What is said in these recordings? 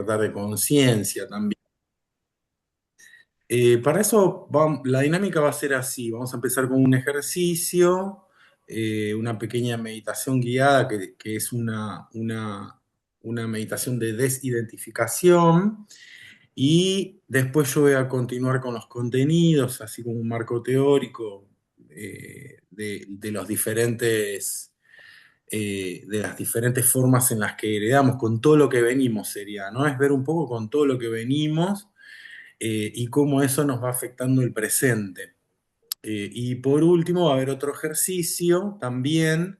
despertar de conciencia también. Para eso la dinámica va a ser así. Vamos a empezar con un ejercicio, una pequeña meditación guiada que es una meditación de desidentificación. Y después yo voy a continuar con los contenidos, así como un marco teórico de los diferentes, de las diferentes formas en las que heredamos, con todo lo que venimos sería, ¿no? Es ver un poco con todo lo que venimos y cómo eso nos va afectando el presente. Y por último va a haber otro ejercicio también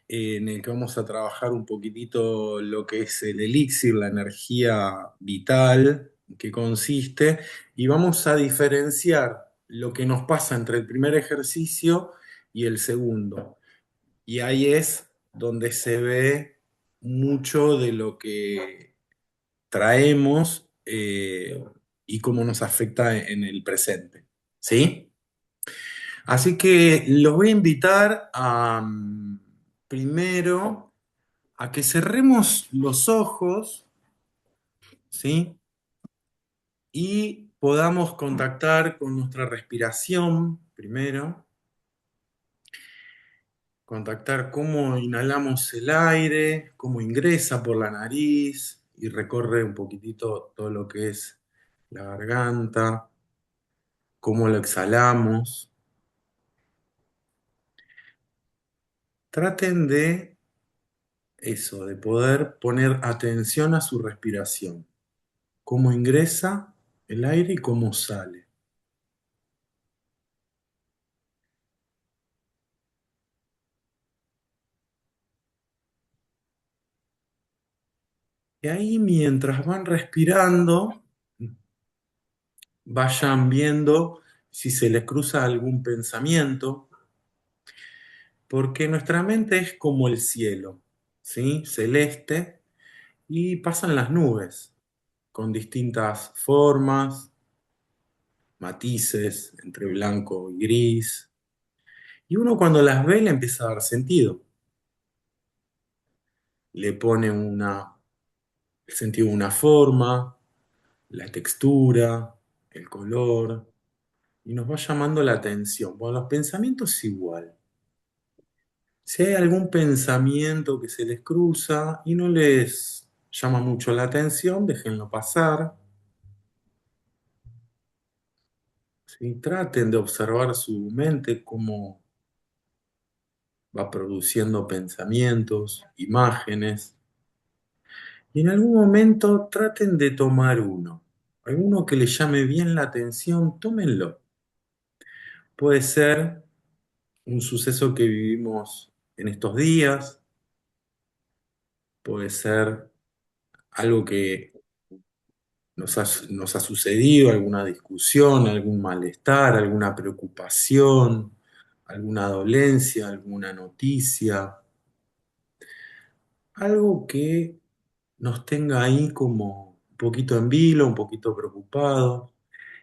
en el que vamos a trabajar un poquitito lo que es el elixir, la energía vital, que consiste, y vamos a diferenciar lo que nos pasa entre el primer ejercicio y el segundo. Y ahí es donde se ve mucho de lo que traemos y cómo nos afecta en el presente. ¿Sí? Así que los voy a invitar a, primero, a que cerremos los ojos, ¿sí? Y podamos contactar con nuestra respiración, primero, contactar cómo inhalamos el aire, cómo ingresa por la nariz y recorre un poquitito todo lo que es la garganta, cómo lo exhalamos. Traten de eso, de poder poner atención a su respiración, cómo ingresa el aire y cómo sale. Y ahí mientras van respirando, vayan viendo si se les cruza algún pensamiento, porque nuestra mente es como el cielo, ¿sí? Celeste, y pasan las nubes con distintas formas, matices entre blanco y gris, y uno cuando las ve le empieza a dar sentido, le pone el sentido de una forma, la textura, el color, y nos va llamando la atención. Bueno, los pensamientos igual. Si hay algún pensamiento que se les cruza y no les llama mucho la atención, déjenlo pasar. ¿Sí? Traten de observar su mente, cómo va produciendo pensamientos, imágenes, y en algún momento traten de tomar uno. Alguno que les llame bien la atención, tómenlo. Puede ser un suceso que vivimos en estos días, puede ser algo que nos ha sucedido, alguna discusión, algún malestar, alguna preocupación, alguna dolencia, alguna noticia, algo que nos tenga ahí como un poquito en vilo, un poquito preocupados.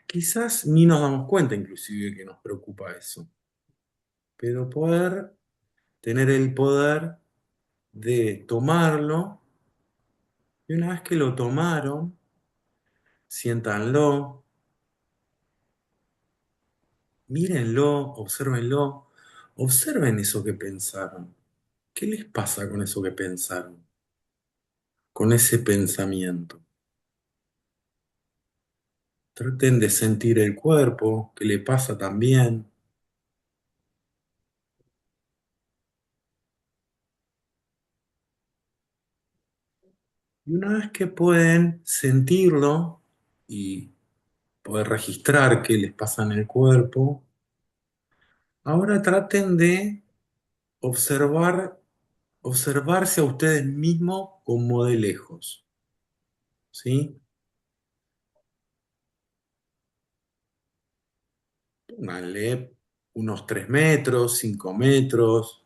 Quizás ni nos damos cuenta inclusive que nos preocupa eso, pero tener el poder de tomarlo y una vez que lo tomaron, siéntanlo, mírenlo, obsérvenlo, observen eso que pensaron. ¿Qué les pasa con eso que pensaron? Con ese pensamiento. Traten de sentir el cuerpo, qué le pasa también. Y una vez que pueden sentirlo y poder registrar qué les pasa en el cuerpo, ahora traten de observar, observarse a ustedes mismos como de lejos, ¿sí? Pónganle unos 3 metros, 5 metros,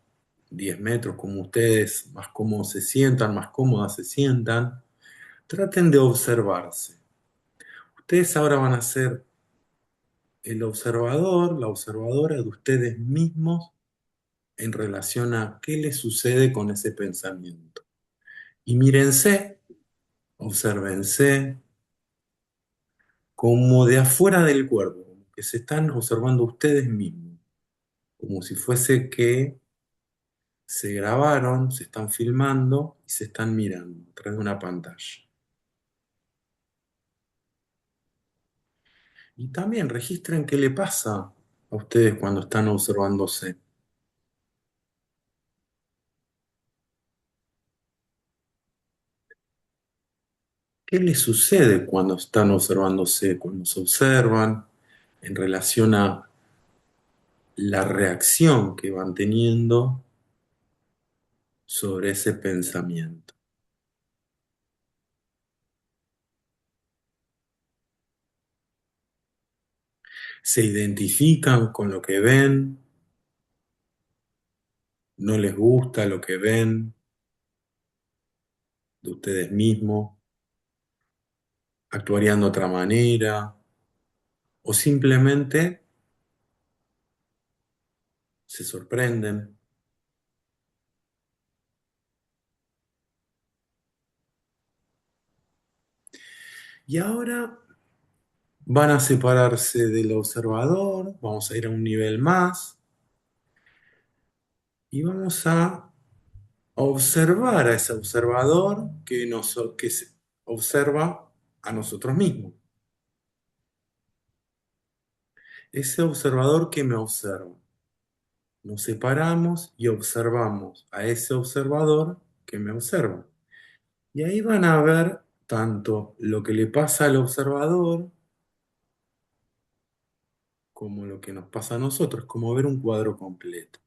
10 metros, como ustedes más cómodos se sientan, más cómodas se sientan. Traten de observarse. Ustedes ahora van a ser el observador, la observadora de ustedes mismos en relación a qué les sucede con ese pensamiento. Y mírense, Obsérvense como de afuera del cuerpo, como que se están observando ustedes mismos, como si fuese que se grabaron, se están filmando y se están mirando a través de una pantalla. Y también registren qué le pasa a ustedes cuando están observándose. ¿Qué les sucede cuando están observándose, cuando se observan en relación a la reacción que van teniendo sobre ese pensamiento? ¿Se identifican con lo que ven? ¿No les gusta lo que ven de ustedes mismos? ¿Actuarían de otra manera? ¿O simplemente se sorprenden? Y ahora van a separarse del observador, vamos a ir a un nivel más y vamos a observar a ese observador que se observa a nosotros mismos. Ese observador que me observa. Nos separamos y observamos a ese observador que me observa. Y ahí van a ver tanto lo que le pasa al observador como lo que nos pasa a nosotros, como ver un cuadro completo.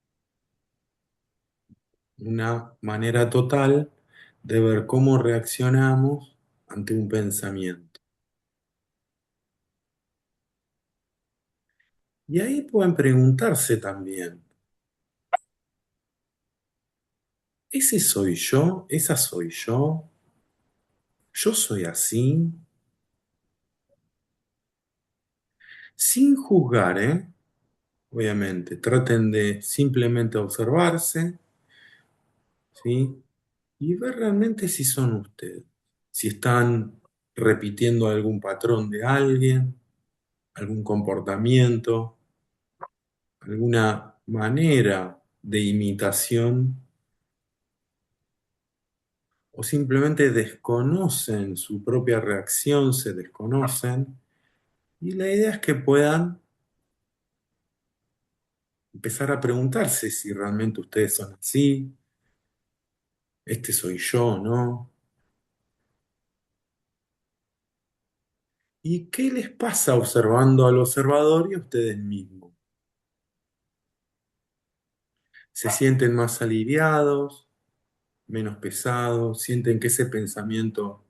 Una manera total de ver cómo reaccionamos ante un pensamiento. Y ahí pueden preguntarse también, ¿ese soy yo? ¿Esa soy yo? ¿Yo soy así? Sin juzgar, ¿eh? Obviamente, traten de simplemente observarse, ¿sí? Y ver realmente si son ustedes, si están repitiendo algún patrón de alguien, algún comportamiento, alguna manera de imitación, o simplemente desconocen su propia reacción, se desconocen, y la idea es que puedan empezar a preguntarse si realmente ustedes son así, este soy yo, ¿no? ¿Y qué les pasa observando al observador y a ustedes mismos? ¿Se sienten más aliviados, menos pesados? ¿Sienten que ese pensamiento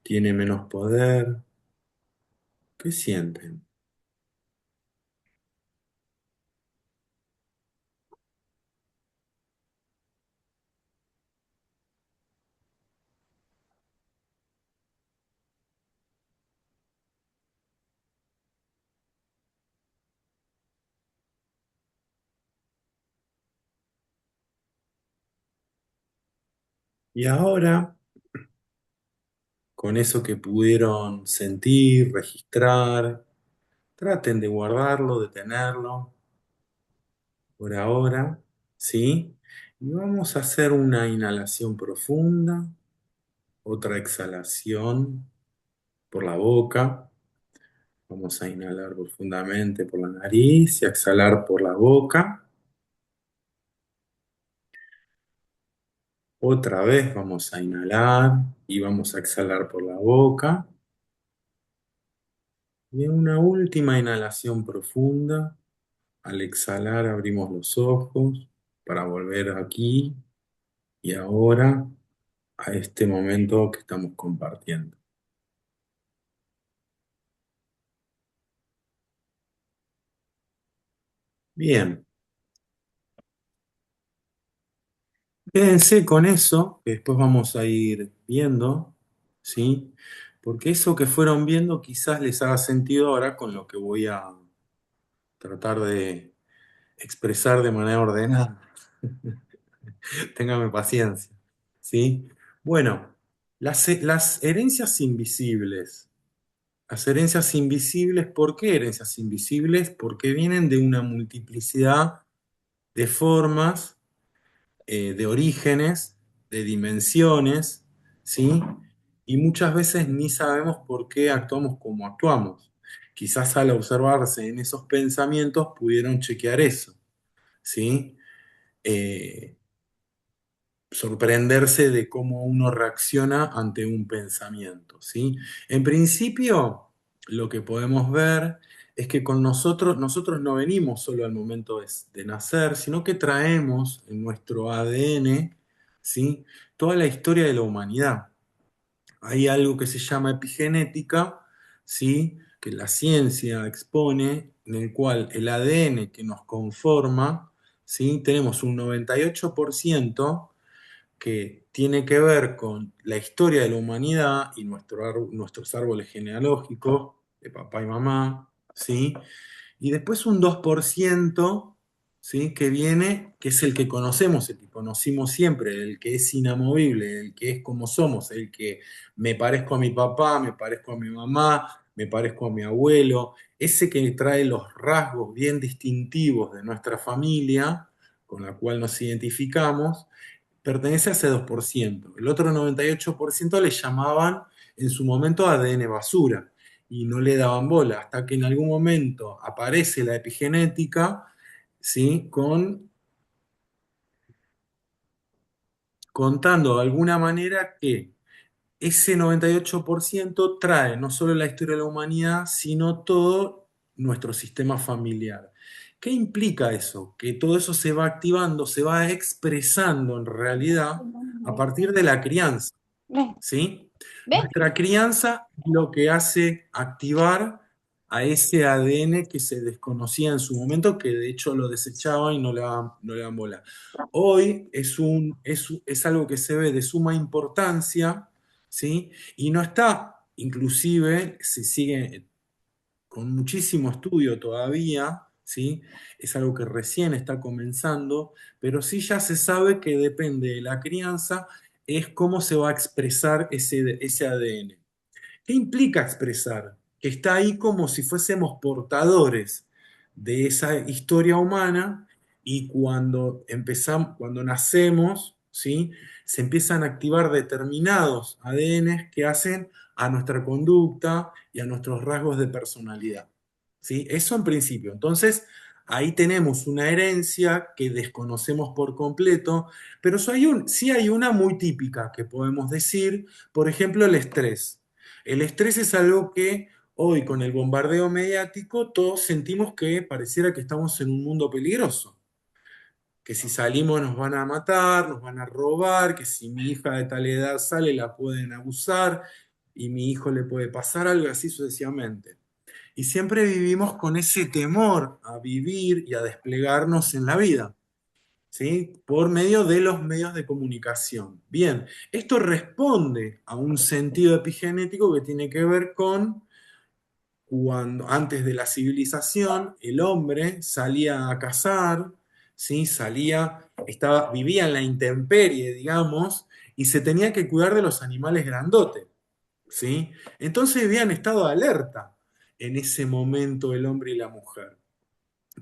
tiene menos poder? ¿Qué sienten? Y ahora, con eso que pudieron sentir, registrar, traten de guardarlo, de tenerlo por ahora, ¿sí? Y vamos a hacer una inhalación profunda, otra exhalación por la boca. Vamos a inhalar profundamente por la nariz y a exhalar por la boca. Otra vez vamos a inhalar y vamos a exhalar por la boca. Y una última inhalación profunda. Al exhalar abrimos los ojos para volver aquí y ahora a este momento que estamos compartiendo. Bien, quédense con eso, que después vamos a ir viendo, ¿sí? Porque eso que fueron viendo quizás les haga sentido ahora con lo que voy a tratar de expresar de manera ordenada. Téngame paciencia, ¿sí? Bueno. Las herencias invisibles. Las herencias invisibles, ¿por qué herencias invisibles? Porque vienen de una multiplicidad de formas, de orígenes, de dimensiones, ¿sí? Y muchas veces ni sabemos por qué actuamos como actuamos. Quizás al observarse en esos pensamientos pudieron chequear eso, ¿sí? Eh, sorprenderse de cómo uno reacciona ante un pensamiento, ¿sí? En principio, lo que podemos ver es que con nosotros no venimos solo al momento de nacer, sino que traemos en nuestro ADN, ¿sí? Toda la historia de la humanidad. Hay algo que se llama epigenética, ¿sí? Que la ciencia expone, en el cual el ADN que nos conforma, ¿sí? Tenemos un 98% que tiene que ver con la historia de la humanidad y nuestros árboles genealógicos de papá y mamá, ¿sí? Y después un 2%, ¿sí? Que viene, que es el que conocemos, el que conocimos siempre, el que es inamovible, el que es como somos, el que me parezco a mi papá, me parezco a mi mamá, me parezco a mi abuelo, ese que trae los rasgos bien distintivos de nuestra familia, con la cual nos identificamos, pertenece a ese 2%. El otro 98% le llamaban en su momento ADN basura y no le daban bola, hasta que en algún momento aparece la epigenética, ¿sí? Contando de alguna manera que ese 98% trae no solo la historia de la humanidad, sino todo nuestro sistema familiar. ¿Qué implica eso? Que todo eso se va activando, se va expresando en realidad a partir de la crianza. Ve, ¿Sí? ve. Nuestra crianza es lo que hace activar a ese ADN que se desconocía en su momento, que de hecho lo desechaban y no le dan bola. Hoy es algo que se ve de suma importancia, ¿sí? Y no está, inclusive, se sigue con muchísimo estudio todavía, ¿sí? Es algo que recién está comenzando, pero sí ya se sabe que depende de la crianza, es cómo se va a expresar ese ADN. ¿Qué implica expresar? Que está ahí como si fuésemos portadores de esa historia humana y cuando nacemos, ¿sí? Se empiezan a activar determinados ADNs que hacen a nuestra conducta y a nuestros rasgos de personalidad, ¿sí? Eso en principio. Entonces, ahí tenemos una herencia que desconocemos por completo, pero sí hay una muy típica que podemos decir, por ejemplo, el estrés. El estrés es algo que hoy con el bombardeo mediático todos sentimos que pareciera que estamos en un mundo peligroso, que si salimos nos van a matar, nos van a robar, que si mi hija de tal edad sale la pueden abusar y mi hijo le puede pasar algo así sucesivamente. Y siempre vivimos con ese temor a vivir y a desplegarnos en la vida. ¿Sí? Por medio de los medios de comunicación. Bien, esto responde a un sentido epigenético que tiene que ver con cuando antes de la civilización el hombre salía a cazar, ¿sí? Vivía en la intemperie, digamos, y se tenía que cuidar de los animales grandotes, ¿sí? Entonces vivían en estado de alerta en ese momento el hombre y la mujer.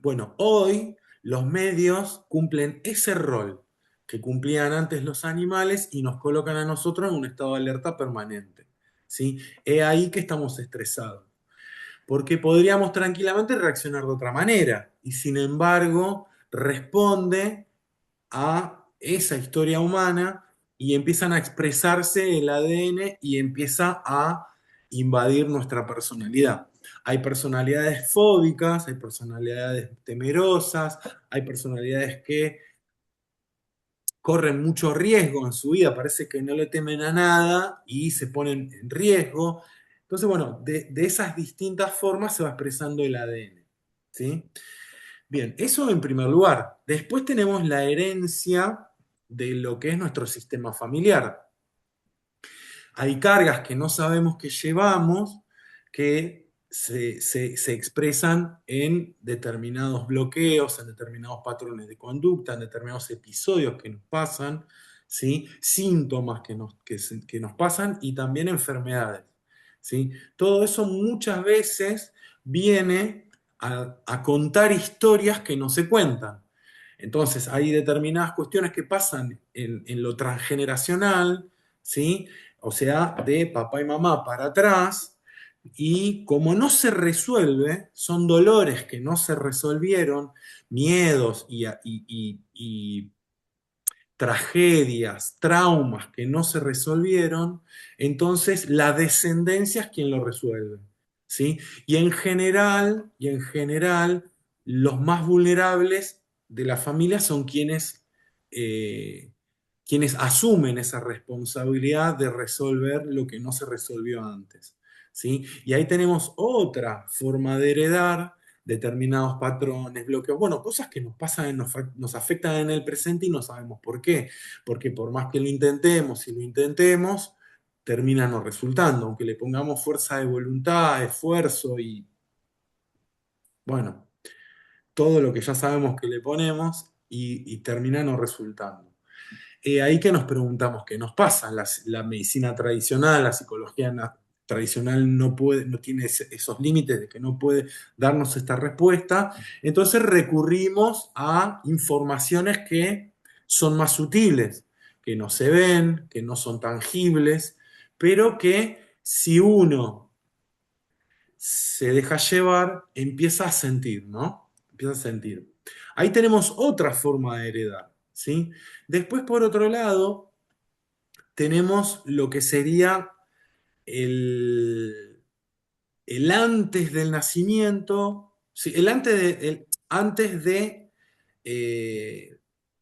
Bueno, hoy los medios cumplen ese rol que cumplían antes los animales y nos colocan a nosotros en un estado de alerta permanente. ¿Sí? Es ahí que estamos estresados, porque podríamos tranquilamente reaccionar de otra manera y sin embargo responde a esa historia humana y empiezan a expresarse el ADN y empieza a invadir nuestra personalidad. Hay personalidades fóbicas, hay personalidades temerosas, hay personalidades que corren mucho riesgo en su vida, parece que no le temen a nada y se ponen en riesgo. Entonces, bueno, de esas distintas formas se va expresando el ADN. ¿Sí? Bien, eso en primer lugar. Después tenemos la herencia de lo que es nuestro sistema familiar. Hay cargas que no sabemos que llevamos que se expresan en determinados bloqueos, en determinados patrones de conducta, en determinados episodios que nos pasan, ¿sí? Síntomas que nos pasan y también enfermedades, ¿sí? Todo eso muchas veces viene a contar historias que no se cuentan. Entonces, hay determinadas cuestiones que pasan en lo transgeneracional, ¿sí? O sea, de papá y mamá para atrás, y como no se resuelve, son dolores que no se resolvieron, miedos y tragedias, traumas que no se resolvieron, entonces la descendencia es quien lo resuelve, ¿sí? Y en general, los más vulnerables de la familia son eh, quienes asumen esa responsabilidad de resolver lo que no se resolvió antes, ¿sí? Y ahí tenemos otra forma de heredar determinados patrones, bloqueos, bueno, cosas que nos pasan, nos afectan en el presente y no sabemos por qué. Porque por más que lo intentemos y lo intentemos, termina no resultando, aunque le pongamos fuerza de voluntad, esfuerzo y, bueno, todo lo que ya sabemos que le ponemos y termina no resultando. Ahí que nos preguntamos qué nos pasa. La medicina tradicional, la psicología tradicional no tiene esos límites de que no puede darnos esta respuesta. Entonces recurrimos a informaciones que son más sutiles, que no se ven, que no son tangibles, pero que si uno se deja llevar, empieza a sentir, ¿no? Empieza a sentir. Ahí tenemos otra forma de heredar, ¿sí? Después, por otro lado, tenemos lo que sería el, el antes del nacimiento, ¿sí? El antes de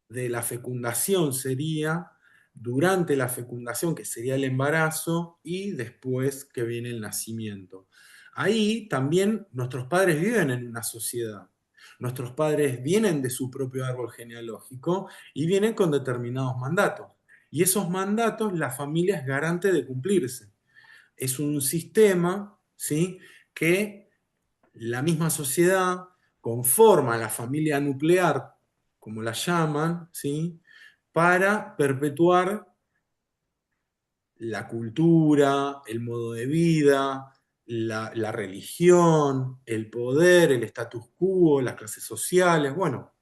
la fecundación sería, durante la fecundación, que sería el embarazo, y después que viene el nacimiento. Ahí también nuestros padres viven en una sociedad. Nuestros padres vienen de su propio árbol genealógico y vienen con determinados mandatos. Y esos mandatos la familia es garante de cumplirse. Es un sistema, ¿sí?, que la misma sociedad conforma la familia nuclear, como la llaman, ¿sí?, para perpetuar la cultura, el modo de vida, la religión, el poder, el status quo, las clases sociales, bueno,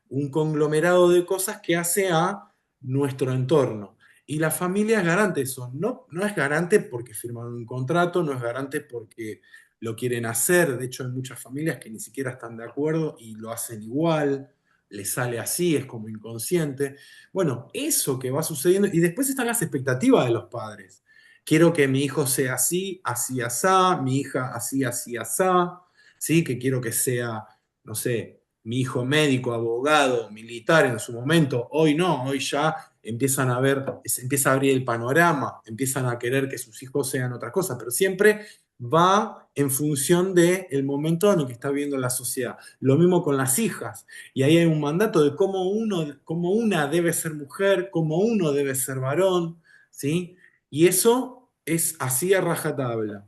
un conglomerado de cosas que hace a nuestro entorno. Y la familia es garante de eso. No, no es garante porque firman un contrato, no es garante porque lo quieren hacer. De hecho, hay muchas familias que ni siquiera están de acuerdo y lo hacen igual. Les sale así, es como inconsciente. Bueno, eso que va sucediendo. Y después están las expectativas de los padres. Quiero que mi hijo sea así, así, asá, mi hija así, así, asá, ¿sí? Que quiero que sea, no sé, mi hijo médico, abogado, militar en su momento. Hoy no, hoy ya empiezan a ver, se empieza a abrir el panorama, empiezan a querer que sus hijos sean otra cosa, pero siempre va en función del momento en el que está viviendo la sociedad. Lo mismo con las hijas. Y ahí hay un mandato de cómo una debe ser mujer, cómo uno debe ser varón, ¿sí? Y eso es así a rajatabla.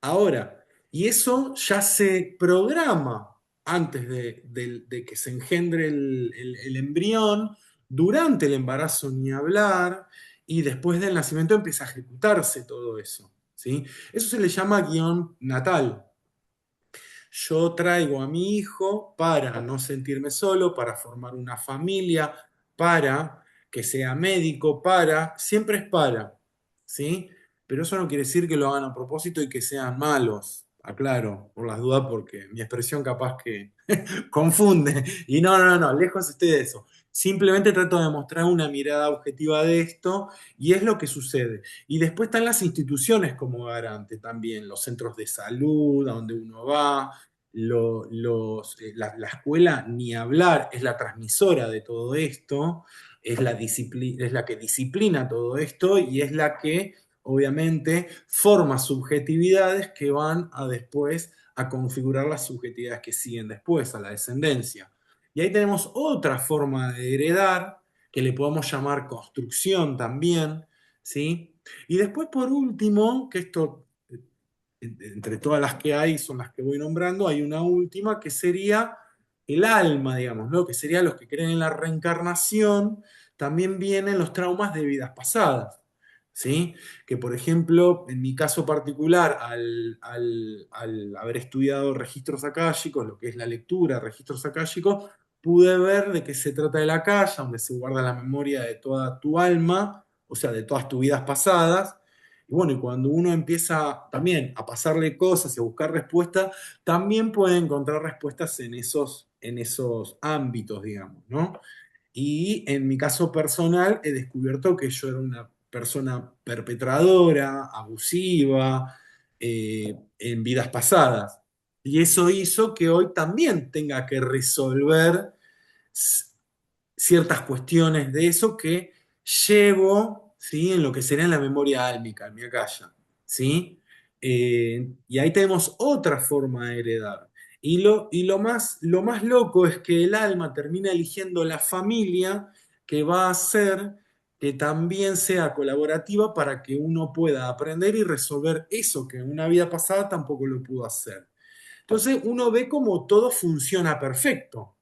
Ahora, y eso ya se programa antes de que se engendre el embrión, durante el embarazo ni hablar, y después del nacimiento empieza a ejecutarse todo eso, ¿sí? Eso se le llama guión natal. Yo traigo a mi hijo para no sentirme solo, para formar una familia, para que sea médico, siempre es para, ¿sí? Pero eso no quiere decir que lo hagan a propósito y que sean malos, aclaro, por las dudas, porque mi expresión capaz que confunde. Y no, no, no, lejos estoy de eso. Simplemente trato de mostrar una mirada objetiva de esto y es lo que sucede. Y después están las instituciones como garante también, los centros de salud, a donde uno va, la escuela, ni hablar, es la transmisora de todo esto, es la que disciplina todo esto y es la que obviamente forma subjetividades que van a después a configurar las subjetividades que siguen después, a la descendencia. Y ahí tenemos otra forma de heredar, que le podemos llamar construcción también, ¿sí? Y después, por último, que esto entre todas las que hay, son las que voy nombrando, hay una última que sería el alma, digamos, ¿no? Que serían los que creen en la reencarnación, también vienen los traumas de vidas pasadas. ¿Sí? Que por ejemplo, en mi caso particular, al haber estudiado registros akáshicos, lo que es la lectura de registros akáshicos, pude ver de qué se trata de la akasha, donde se guarda la memoria de toda tu alma, o sea, de todas tus vidas pasadas. Y bueno, y cuando uno empieza también a pasarle cosas y a buscar respuestas, también puede encontrar respuestas en esos ámbitos, digamos, ¿no? Y en mi caso personal he descubierto que yo era una persona perpetradora, abusiva, en vidas pasadas. Y eso hizo que hoy también tenga que resolver ciertas cuestiones de eso que llevo, ¿sí? En lo que sería en la memoria álmica, en mi acaya, ¿sí? Y ahí tenemos otra forma de heredar. Lo más loco es que el alma termina eligiendo la familia que va a hacer que también sea colaborativa para que uno pueda aprender y resolver eso que en una vida pasada tampoco lo pudo hacer. Entonces uno ve cómo todo funciona perfecto.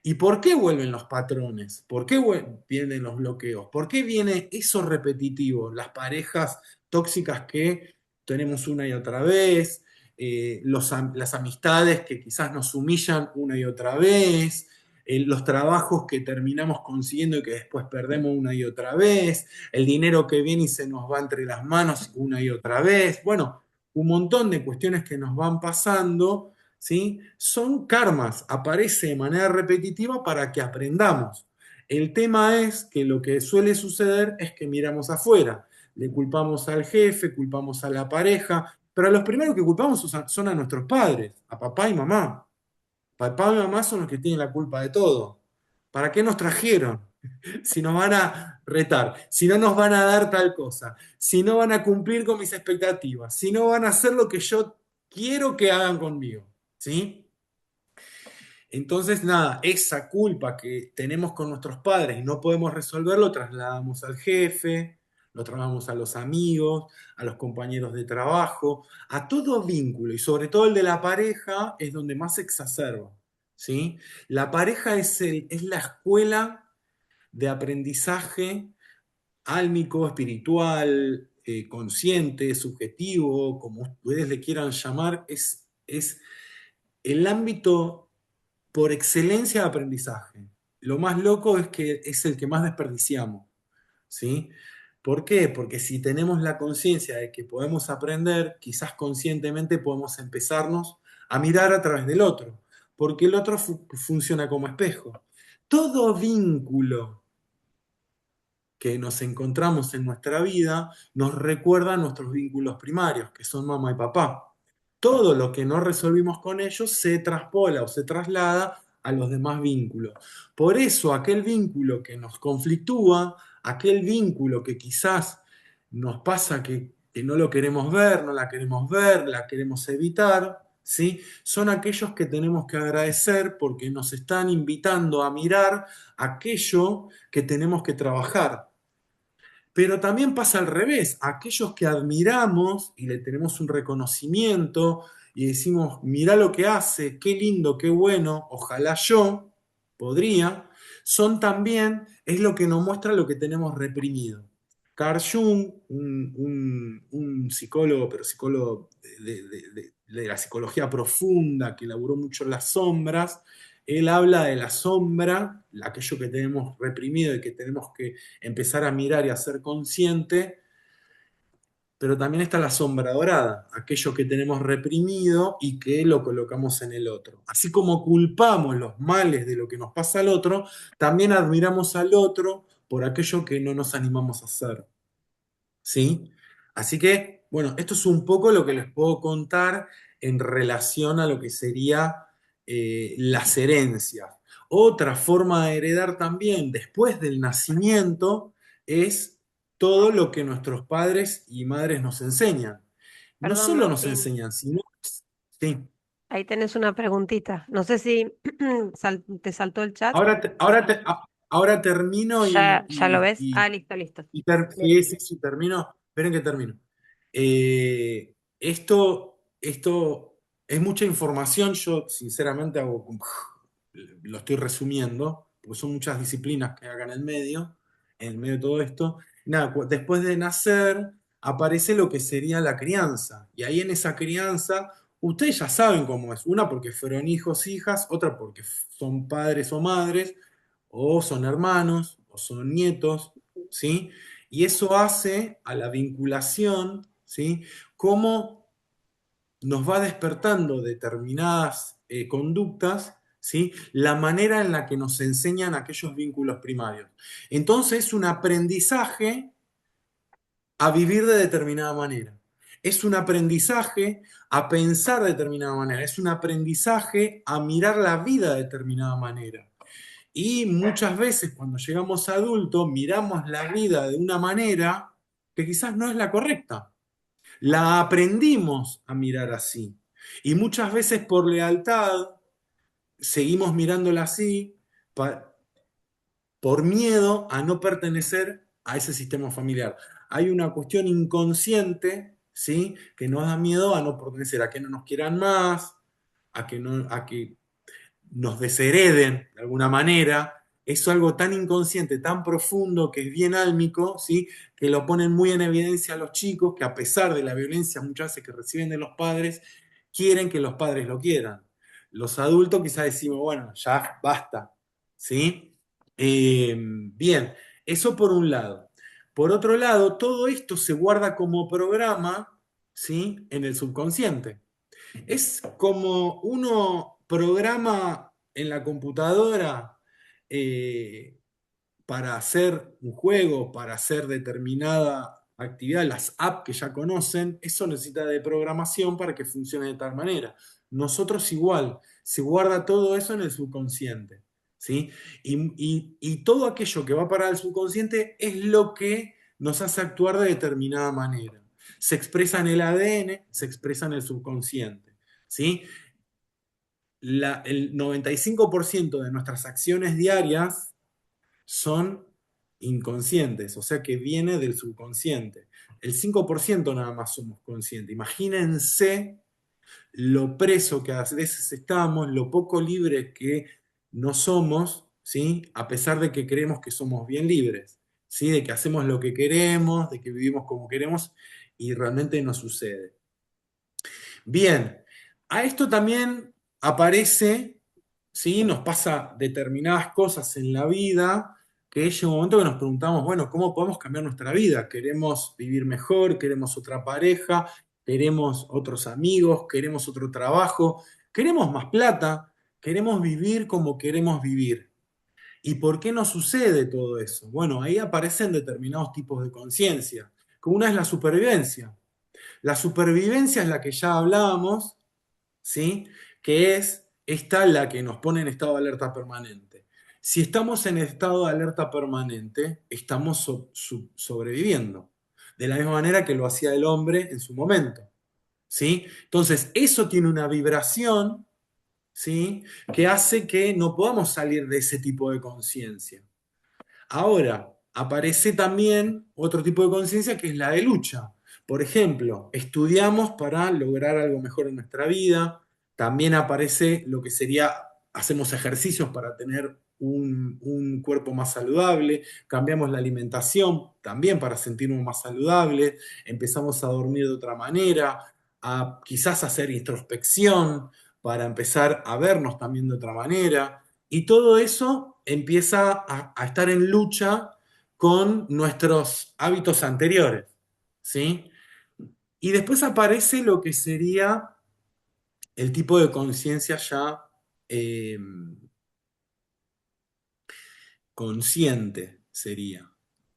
¿Y por qué vuelven los patrones? ¿Por qué vienen los bloqueos? ¿Por qué viene eso repetitivo? Las parejas tóxicas que tenemos una y otra vez, las amistades que quizás nos humillan una y otra vez, los trabajos que terminamos consiguiendo y que después perdemos una y otra vez, el dinero que viene y se nos va entre las manos una y otra vez. Bueno, un montón de cuestiones que nos van pasando, ¿sí? Son karmas, aparece de manera repetitiva para que aprendamos. El tema es que lo que suele suceder es que miramos afuera, le culpamos al jefe, culpamos a la pareja, pero a los primeros que culpamos son a nuestros padres, a papá y mamá. Papá y mamá son los que tienen la culpa de todo. ¿Para qué nos trajeron? Si nos van a retar, si no nos van a dar tal cosa, si no van a cumplir con mis expectativas, si no van a hacer lo que yo quiero que hagan conmigo, ¿sí? Entonces, nada, esa culpa que tenemos con nuestros padres y no podemos resolverlo, trasladamos al jefe, lo trasladamos a los amigos, a los compañeros de trabajo, a todo vínculo y sobre todo el de la pareja es donde más se exacerba, ¿sí? La pareja es la escuela de aprendizaje álmico, espiritual, consciente, subjetivo, como ustedes le quieran llamar, es el ámbito por excelencia de aprendizaje. Lo más loco es que es el que más desperdiciamos, ¿sí? ¿Por qué? Porque si tenemos la conciencia de que podemos aprender, quizás conscientemente podemos empezarnos a mirar a través del otro, porque el otro funciona como espejo. Todo vínculo que nos encontramos en nuestra vida nos recuerda a nuestros vínculos primarios, que son mamá y papá. Todo lo que no resolvimos con ellos se traspola o se traslada a los demás vínculos. Por eso aquel vínculo que nos conflictúa, aquel vínculo que quizás nos pasa que no lo queremos ver, no la queremos ver, la queremos evitar, ¿sí? Son aquellos que tenemos que agradecer porque nos están invitando a mirar aquello que tenemos que trabajar. Pero también pasa al revés, aquellos que admiramos y le tenemos un reconocimiento y decimos, mirá lo que hace, qué lindo, qué bueno, ojalá yo podría, son también, es lo que nos muestra lo que tenemos reprimido. Carl Jung, un psicólogo, pero psicólogo de la psicología profunda, que elaboró mucho las sombras, él habla de la sombra, aquello que tenemos reprimido y que tenemos que empezar a mirar y a ser consciente, pero también está la sombra dorada, aquello que tenemos reprimido y que lo colocamos en el otro. Así como culpamos los males de lo que nos pasa al otro, también admiramos al otro por aquello que no nos animamos a hacer. ¿Sí? Así que, bueno, esto es un poco lo que les puedo contar en relación a lo que sería las herencias. Otra forma de heredar también después del nacimiento es todo lo que nuestros padres y madres nos enseñan. No Perdón, solo nos Martín. enseñan, sino... Sí. Ahí tenés una preguntita. No sé si te saltó el chat. Ahora termino ¿Ya lo ves? Ah, listo, listo. Bien. sí, sí, sí, termino. Esperen que termino. Esto es mucha información. Yo, sinceramente, lo estoy resumiendo, porque son muchas disciplinas que hagan en el medio. en medio de todo esto. Nada, después de nacer aparece lo que sería la crianza. Y ahí en esa crianza, ustedes ya saben cómo es. Una porque fueron hijos, hijas, otra porque son padres o madres, o son hermanos, o son nietos, ¿sí? Y eso hace a la vinculación, ¿sí? Cómo nos va despertando determinadas conductas, ¿sí? La manera en la que nos enseñan aquellos vínculos primarios. Entonces, es un aprendizaje a vivir de determinada manera. Es un aprendizaje a pensar de determinada manera. Es un aprendizaje a mirar la vida de determinada manera. Y muchas veces cuando llegamos a adultos miramos la vida de una manera que quizás no es la correcta. La aprendimos a mirar así. Y muchas veces por lealtad seguimos mirándola así por miedo a no pertenecer a ese sistema familiar. Hay una cuestión inconsciente, ¿sí? Que nos da miedo a no pertenecer, a que no nos quieran más, a que nos deshereden de alguna manera. Es algo tan inconsciente, tan profundo, que es bien álmico, ¿sí? Que lo ponen muy en evidencia a los chicos, que a pesar de la violencia muchas veces que reciben de los padres, quieren que los padres lo quieran. Los adultos quizás decimos, bueno, ya basta, ¿sí? Bien, eso por un lado. Por otro lado, todo esto se guarda como programa, ¿sí? En el subconsciente. Es como uno programa en la computadora eh, para hacer un juego, para hacer determinada actividad, las apps que ya conocen, eso necesita de programación para que funcione de tal manera. Nosotros igual, se guarda todo eso en el subconsciente, ¿sí? Y todo aquello que va para el subconsciente es lo que nos hace actuar de determinada manera. Se expresa en el ADN, se expresa en el subconsciente, ¿sí? El 95% de nuestras acciones diarias son inconscientes, o sea que viene del subconsciente. El 5% nada más somos conscientes. Imagínense lo preso que a veces estamos, lo poco libres que no somos, ¿sí? A pesar de que creemos que somos bien libres, ¿sí? De que hacemos lo que queremos, de que vivimos como queremos y realmente no sucede. Bien, a esto también aparece, ¿sí? Nos pasa determinadas cosas en la vida que llega un momento que nos preguntamos, bueno, ¿cómo podemos cambiar nuestra vida? ¿Queremos vivir mejor? ¿Queremos otra pareja? ¿Queremos otros amigos? ¿Queremos otro trabajo? ¿Queremos más plata? ¿Queremos vivir como queremos vivir? ¿Y por qué no sucede todo eso? Bueno, ahí aparecen determinados tipos de conciencia, que una es la supervivencia. La supervivencia es la que ya hablábamos, ¿sí? Que es esta la que nos pone en estado de alerta permanente. Si estamos en estado de alerta permanente, estamos sobreviviendo, de la misma manera que lo hacía el hombre en su momento, ¿sí? Entonces, eso tiene una vibración, ¿sí? Que hace que no podamos salir de ese tipo de conciencia. Ahora, aparece también otro tipo de conciencia que es la de lucha. Por ejemplo, estudiamos para lograr algo mejor en nuestra vida. También aparece lo que sería, hacemos ejercicios para tener un cuerpo más saludable. Cambiamos la alimentación también para sentirnos más saludables. Empezamos a dormir de otra manera, a quizás hacer introspección para empezar a vernos también de otra manera. Y todo eso empieza a estar en lucha con nuestros hábitos anteriores, ¿sí? Y después aparece lo que sería el tipo de conciencia ya eh, consciente, sería.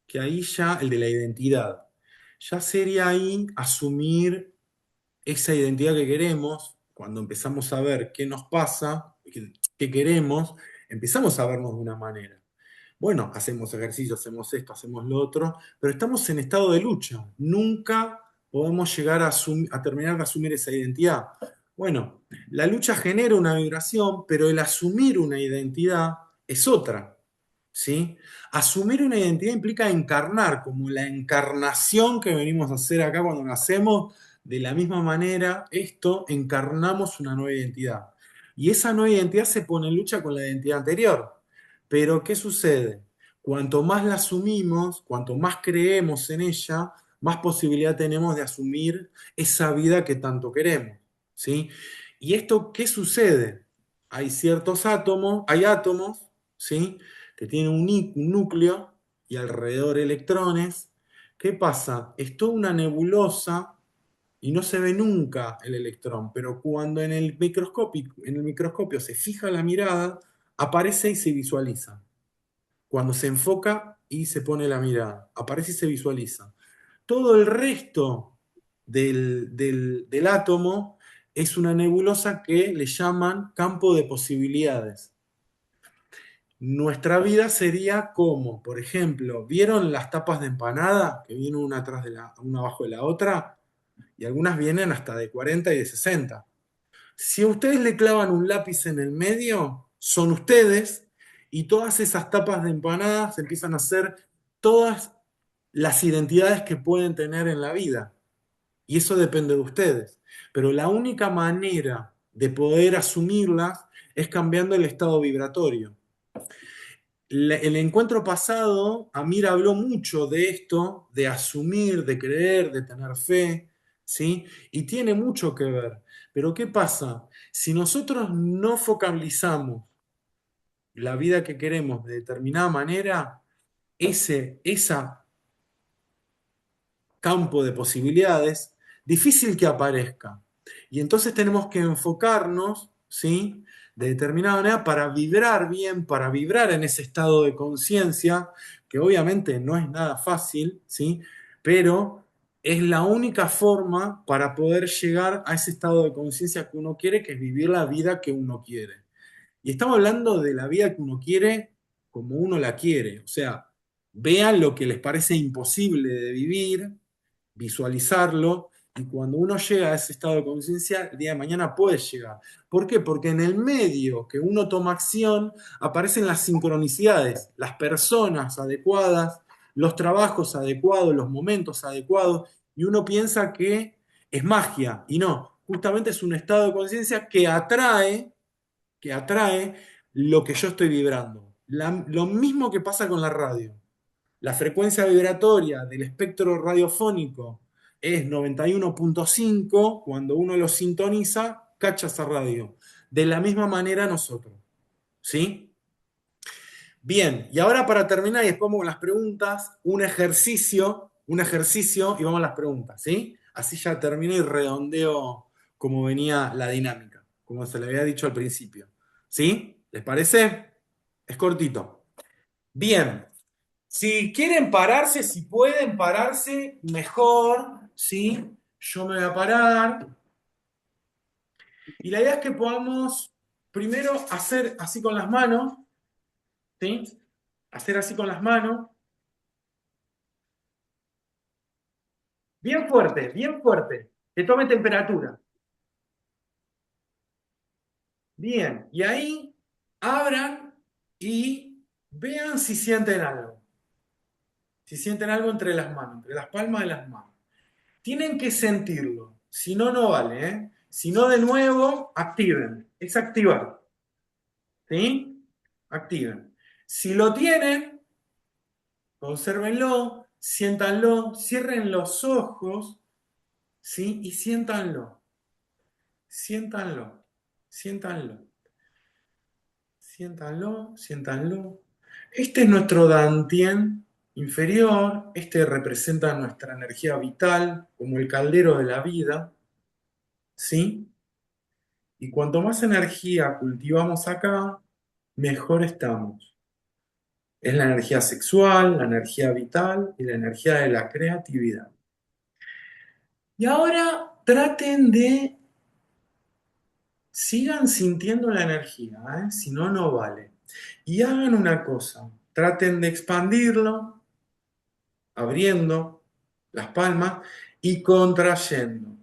Que ahí ya, el de la identidad, ya sería ahí asumir esa identidad que queremos, cuando empezamos a ver qué nos pasa, qué queremos, empezamos a vernos de una manera. Bueno, hacemos ejercicio, hacemos esto, hacemos lo otro, pero estamos en estado de lucha. Nunca podemos llegar a terminar de asumir esa identidad. Bueno, la lucha genera una vibración, pero el asumir una identidad es otra, ¿sí? Asumir una identidad implica encarnar, como la encarnación que venimos a hacer acá cuando nacemos, de la misma manera, esto encarnamos una nueva identidad. Y esa nueva identidad se pone en lucha con la identidad anterior. Pero, ¿qué sucede? Cuanto más la asumimos, cuanto más creemos en ella, más posibilidad tenemos de asumir esa vida que tanto queremos, ¿sí? ¿Y esto qué sucede? Hay ciertos átomos, hay átomos, ¿sí? Que tienen un núcleo y alrededor electrones. ¿Qué pasa? Es toda una nebulosa y no se ve nunca el electrón, pero cuando en el microscopio se fija la mirada, aparece y se visualiza. Cuando se enfoca y se pone la mirada, aparece y se visualiza. Todo el resto del átomo es una nebulosa que le llaman campo de posibilidades. Nuestra vida sería como, por ejemplo, ¿vieron las tapas de empanada que vienen una atrás de una abajo de la otra? Y algunas vienen hasta de 40 y de 60. Si a ustedes le clavan un lápiz en el medio, son ustedes, y todas esas tapas de empanadas empiezan a ser todas las identidades que pueden tener en la vida. Y eso depende de ustedes. Pero la única manera de poder asumirlas es cambiando el estado vibratorio. El encuentro pasado, Amir habló mucho de esto, de asumir, de creer, de tener fe, ¿sí? Y tiene mucho que ver. Pero ¿qué pasa? Si nosotros no focalizamos la vida que queremos de determinada manera, esa campo de posibilidades, difícil que aparezca. Y entonces tenemos que enfocarnos, ¿sí? De determinada manera para vibrar bien, para vibrar en ese estado de conciencia, que obviamente no es nada fácil, ¿sí? Pero es la única forma para poder llegar a ese estado de conciencia que uno quiere, que es vivir la vida que uno quiere. Y estamos hablando de la vida que uno quiere como uno la quiere. O sea, vean lo que les parece imposible de vivir, visualizarlo, y cuando uno llega a ese estado de conciencia, el día de mañana puede llegar. ¿Por qué? Porque en el medio que uno toma acción aparecen las sincronicidades, las personas adecuadas, los trabajos adecuados, los momentos adecuados, y uno piensa que es magia, y no, justamente es un estado de conciencia que atrae lo que yo estoy vibrando. Lo mismo que pasa con la radio. La frecuencia vibratoria del espectro radiofónico es 91.5, cuando uno lo sintoniza, cacha esa radio. De la misma manera nosotros. ¿Sí? Bien, y ahora para terminar y después vamos con las preguntas, un ejercicio y vamos a las preguntas, ¿sí? Así ya termino y redondeo como venía la dinámica, como se le había dicho al principio. ¿Sí? ¿Les parece? Es cortito. Bien, si quieren pararse, si pueden pararse, mejor, ¿sí? Yo me voy a parar. Y la idea es que podamos primero hacer así con las manos, ¿sí? Hacer así con las manos. Bien fuerte. Que tome temperatura. Bien. Y ahí abran y vean si sienten algo. Si sienten algo entre las manos, entre las palmas de las manos. Tienen que sentirlo. Si no, no vale, ¿eh? Si no, de nuevo, activen. Es activar. ¿Sí? Activen. Si lo tienen, consérvenlo, siéntanlo, cierren los ojos, ¿sí? Y siéntanlo. Siéntanlo. Siéntanlo. Siéntanlo, siéntanlo. Este es nuestro Dantien inferior. Este representa nuestra energía vital, como el caldero de la vida. ¿Sí? Y cuanto más energía cultivamos acá, mejor estamos. Es la energía sexual, la energía vital y la energía de la creatividad. Y ahora traten de, sigan sintiendo la energía, ¿eh? Si no, no vale. Y hagan una cosa, traten de expandirlo, abriendo las palmas y contrayendo.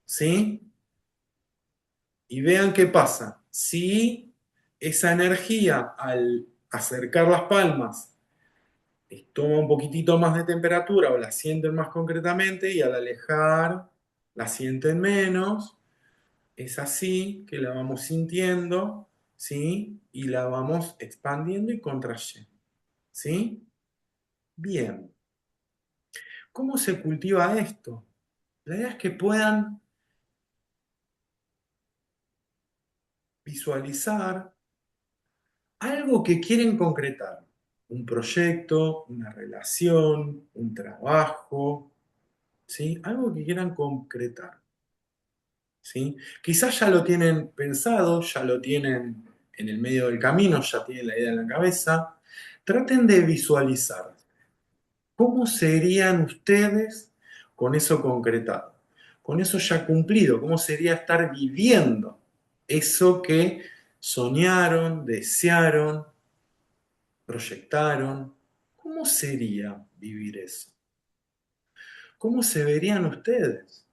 ¿Sí? Y vean qué pasa. Si esa energía al acercar las palmas toma un poquitito más de temperatura o la sienten más concretamente y al alejar la sienten menos, es así que la vamos sintiendo, ¿sí? Y la vamos expandiendo y contrayendo. ¿Sí? Bien. ¿Cómo se cultiva esto? La idea es que puedan visualizar algo que quieren concretar. Un proyecto, una relación, un trabajo, ¿sí? Algo que quieran concretar, ¿sí? Quizás ya lo tienen pensado, ya lo tienen en el medio del camino, ya tienen la idea en la cabeza. Traten de visualizar cómo serían ustedes con eso concretado, con eso ya cumplido, cómo sería estar viviendo eso que soñaron, desearon, proyectaron. ¿Cómo sería vivir eso? ¿Cómo se verían ustedes?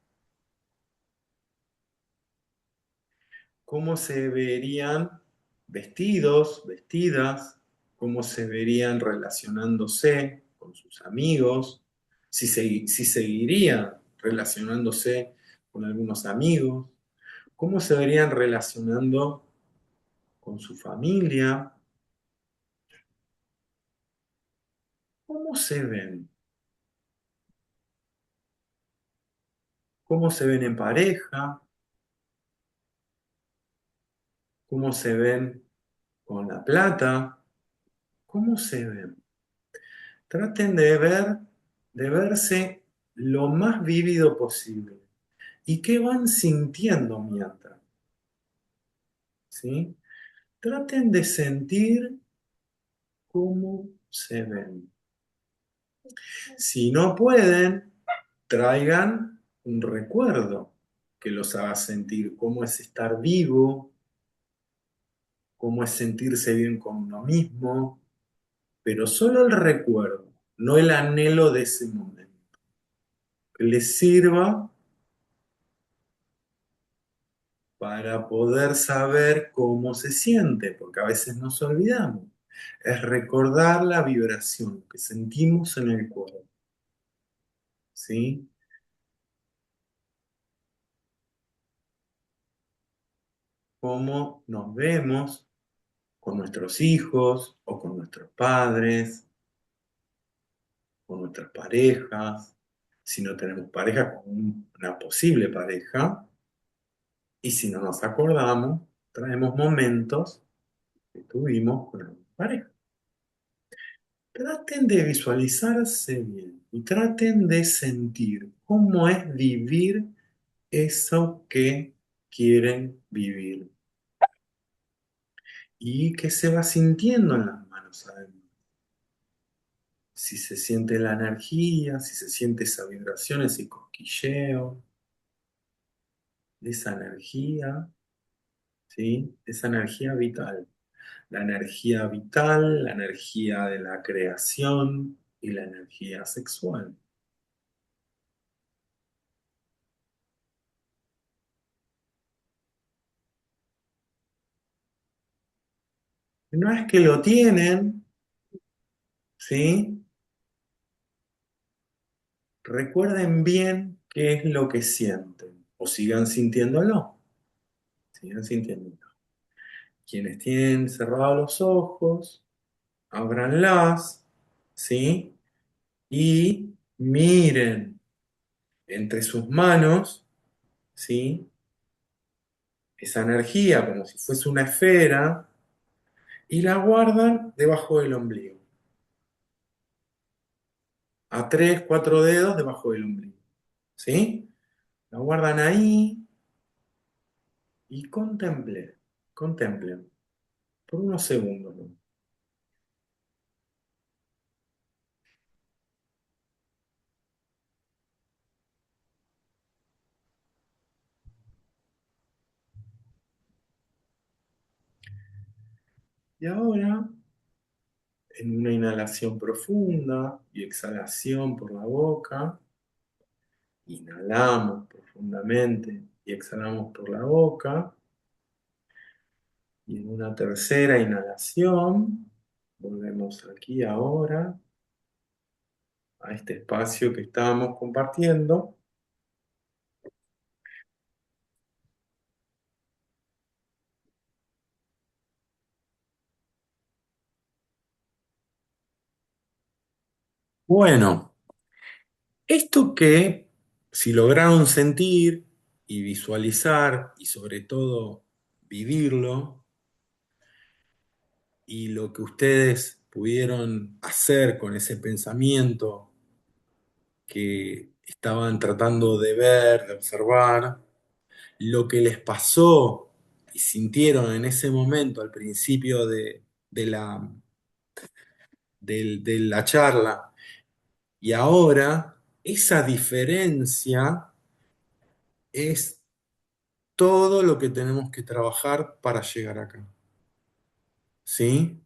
¿Cómo se verían vestidos, vestidas? ¿Cómo se verían relacionándose con sus amigos? Si seguirían relacionándose con algunos amigos. ¿Cómo se verían relacionando con su familia? ¿Cómo se ven? ¿Cómo se ven en pareja? ¿Cómo se ven con la plata? ¿Cómo se ven? Traten de verse lo más vívido posible. ¿Y qué van sintiendo mientras? ¿Sí? Traten de sentir cómo se ven. Si no pueden, traigan un recuerdo que los haga sentir cómo es estar vivo, cómo es sentirse bien con uno mismo, pero solo el recuerdo, no el anhelo de ese momento, que les sirva para poder saber cómo se siente, porque a veces nos olvidamos. Es recordar la vibración que sentimos en el cuerpo, ¿sí? Cómo nos vemos con nuestros hijos o con nuestros padres, con nuestras parejas, si no tenemos pareja, con una posible pareja, y si no nos acordamos, traemos momentos que tuvimos con la pareja. Traten de visualizarse bien y traten de sentir cómo es vivir eso que quieren vivir y qué se va sintiendo en las manos adentro. Si se siente la energía, si se siente esa vibración, ese cosquilleo, de esa energía, ¿sí? Esa energía vital. La energía vital, la energía de la creación y la energía sexual. No es que lo tienen, ¿sí? Recuerden bien qué es lo que sienten o sigan sintiéndolo, sigan sintiéndolo. Quienes tienen cerrados los ojos, ábranlas, ¿sí? Y miren entre sus manos, ¿sí? Esa energía como si fuese una esfera y la guardan debajo del ombligo, a 3, 4 dedos debajo del ombligo, ¿sí? La guardan ahí y contemplen por unos segundos, ¿no? Y ahora, en una inhalación profunda y exhalación por la boca, inhalamos profundamente y exhalamos por la boca. Y en una tercera inhalación, volvemos aquí ahora a este espacio que estábamos compartiendo. Bueno, esto que si lograron sentir y visualizar y sobre todo vivirlo, y lo que ustedes pudieron hacer con ese pensamiento que estaban tratando de ver, de observar, lo que les pasó y sintieron en ese momento al principio de la, de la charla y ahora, esa diferencia es todo lo que tenemos que trabajar para llegar acá. ¿Sí?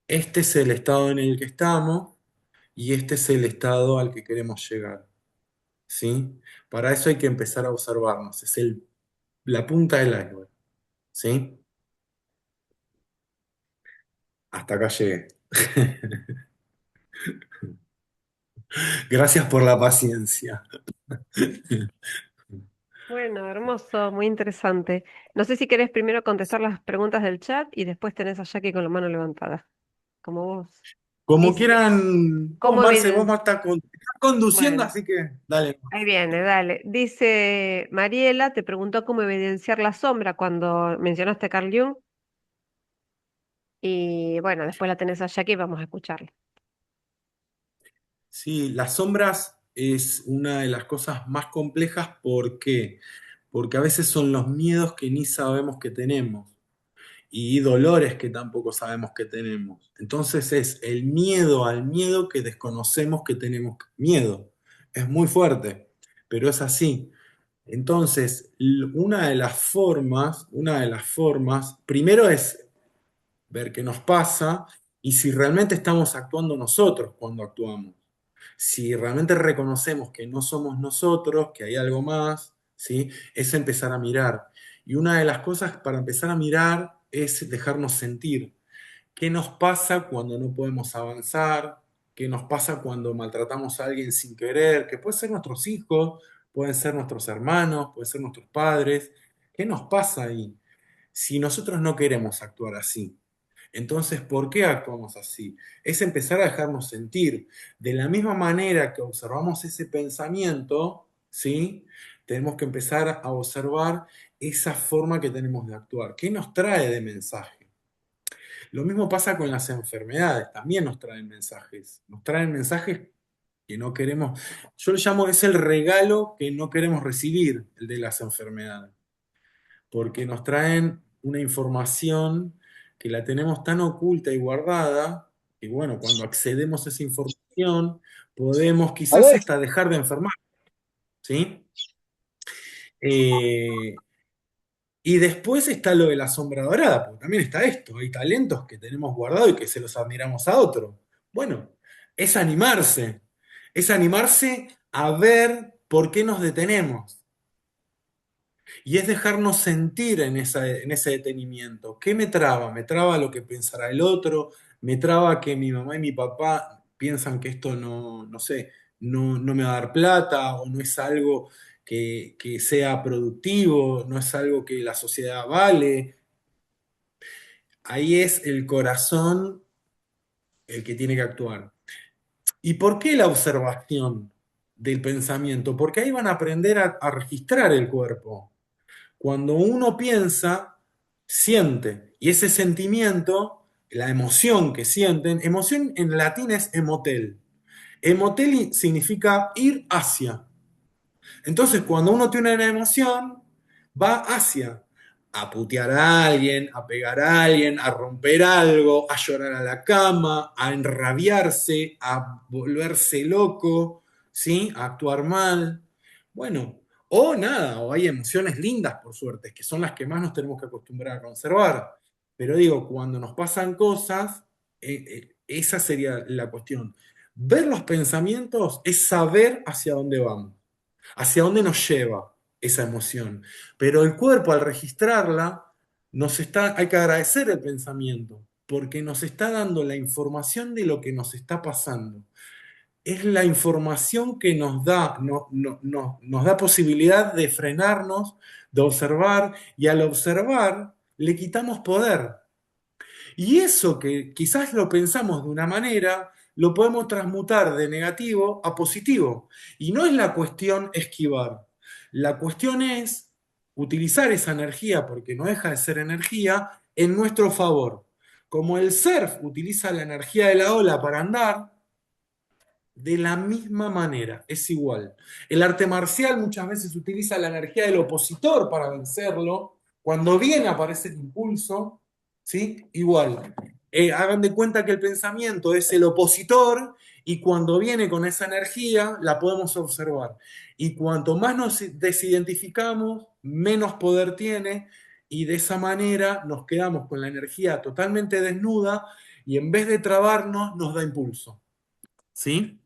Este es el estado en el que estamos y este es el estado al que queremos llegar. ¿Sí? Para eso hay que empezar a observarnos. Es la punta del iceberg. ¿Sí? Hasta acá llegué. Gracias por la paciencia. Bueno, hermoso, muy interesante. No sé si querés primero contestar las preguntas del chat y después tenés a Jackie con la mano levantada, como vos. Como Dice, quieran, vos ¿cómo Marce, vos evidenciar? estás conduciendo, Bueno, así que dale. ahí viene, dale. Dice, Mariela te preguntó cómo evidenciar la sombra cuando mencionaste a Carl Jung. Y bueno, después la tenés a Jackie y vamos a escucharla. Sí, las sombras es una de las cosas más complejas. ¿Por qué? Porque a veces son los miedos que ni sabemos que tenemos y dolores que tampoco sabemos que tenemos. Entonces es el miedo al miedo que desconocemos que tenemos miedo. Es muy fuerte, pero es así. Entonces, una de las formas, primero es ver qué nos pasa y si realmente estamos actuando nosotros cuando actuamos. Si realmente reconocemos que no somos nosotros, que hay algo más, ¿sí? Es empezar a mirar. Y una de las cosas para empezar a mirar es dejarnos sentir. ¿Qué nos pasa cuando no podemos avanzar? ¿Qué nos pasa cuando maltratamos a alguien sin querer? Que puede ser nuestros hijos, pueden ser nuestros hermanos, pueden ser nuestros padres. ¿Qué nos pasa ahí? Si nosotros no queremos actuar así, entonces, ¿por qué actuamos así? Es empezar a dejarnos sentir. De la misma manera que observamos ese pensamiento, ¿sí? Tenemos que empezar a observar esa forma que tenemos de actuar. ¿Qué nos trae de mensaje? Lo mismo pasa con las enfermedades, también nos traen mensajes. Nos traen mensajes que no queremos. Yo le llamo, es el regalo que no queremos recibir, el de las enfermedades, porque nos traen una información que la tenemos tan oculta y guardada, que bueno, cuando accedemos a esa información, podemos quizás Alex, hasta dejar de enfermar, ¿sí? Eh, y después está lo de la sombra dorada, porque también está esto, hay talentos que tenemos guardados y que se los admiramos a otros. Bueno, es animarse a ver por qué nos detenemos. Y es dejarnos sentir en ese detenimiento. ¿Qué me traba? ¿Me traba lo que pensará el otro? ¿Me traba que mi mamá y mi papá piensan que esto no, no sé, no me va a dar plata o no es algo que sea productivo, no es algo que la sociedad vale? Ahí es el corazón el que tiene que actuar. ¿Y por qué la observación del pensamiento? Porque ahí van a aprender a registrar el cuerpo. Cuando uno piensa, siente. Y ese sentimiento, la emoción que sienten, emoción en latín es emotel. Emotel significa ir hacia. Entonces, cuando uno tiene una emoción, va hacia a putear a alguien, a pegar a alguien, a romper algo, a llorar a la cama, a enrabiarse, a volverse loco, ¿sí? A actuar mal. Bueno, o nada, o hay emociones lindas, por suerte, que son las que más nos tenemos que acostumbrar a conservar. Pero digo, cuando nos pasan cosas, esa sería la cuestión. Ver los pensamientos es saber hacia dónde vamos, hacia dónde nos lleva esa emoción. Pero el cuerpo, al registrarla, hay que agradecer el pensamiento, porque nos está dando la información de lo que nos está pasando. Es la información que nos da, nos da posibilidad de frenarnos, de observar, y al observar le quitamos poder. Y eso que quizás lo pensamos de una manera, lo podemos transmutar de negativo a positivo. Y no es la cuestión esquivar. La cuestión es utilizar esa energía, porque no deja de ser energía, en nuestro favor. Como el surf utiliza la energía de la ola para andar, de la misma manera, es igual. El arte marcial muchas veces utiliza la energía del opositor para vencerlo. Cuando viene aparece el impulso, ¿sí? Igual. Hagan de cuenta que el pensamiento es el opositor y cuando viene con esa energía la podemos observar. Y cuanto más nos desidentificamos, menos poder tiene y de esa manera nos quedamos con la energía totalmente desnuda y en vez de trabarnos nos da impulso. ¿Sí?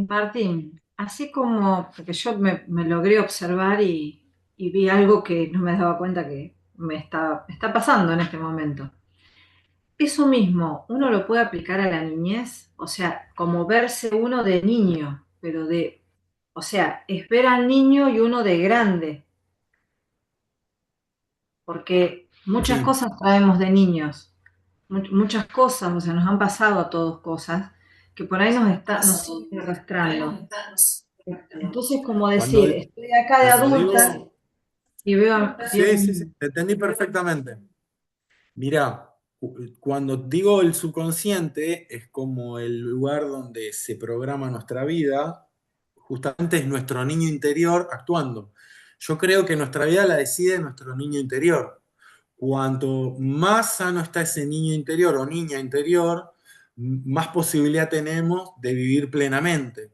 Martín, así como, porque yo me logré observar y vi algo que no me daba cuenta que me está pasando en este momento. Eso mismo, uno lo puede aplicar a la niñez, o sea, como verse uno de niño, pero o sea, es ver al niño y uno de grande, porque muchas Sí. cosas traemos de niños, muchas cosas, o sea, nos han pasado a todos cosas que por ahí nos siguen arrastrando. Entonces, como Cuando, decir, estoy acá de cuando adulta digo, y veo sí, sí, sí, te entendí perfectamente. Mirá, cuando digo el subconsciente, es como el lugar donde se programa nuestra vida, justamente es nuestro niño interior actuando. Yo creo que nuestra vida la decide nuestro niño interior. Cuanto más sano está ese niño interior o niña interior, más posibilidad tenemos de vivir plenamente.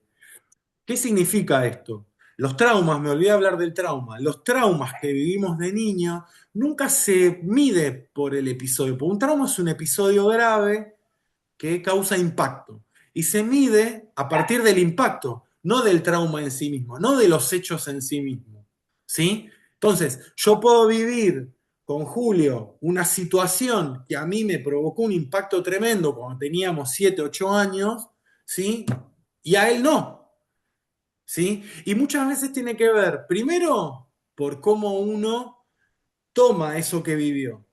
¿Qué significa esto? Los traumas, me olvidé hablar del trauma, los traumas que vivimos de niño nunca se mide por el episodio, porque un trauma es un episodio grave que causa impacto y se mide a partir del impacto, no del trauma en sí mismo, no de los hechos en sí mismo. ¿Sí? Entonces, yo puedo vivir con Julio una situación que a mí me provocó un impacto tremendo cuando teníamos 7, 8 años, ¿sí? Y a él no. ¿Sí? Y muchas veces tiene que ver, primero, por cómo uno toma eso que vivió,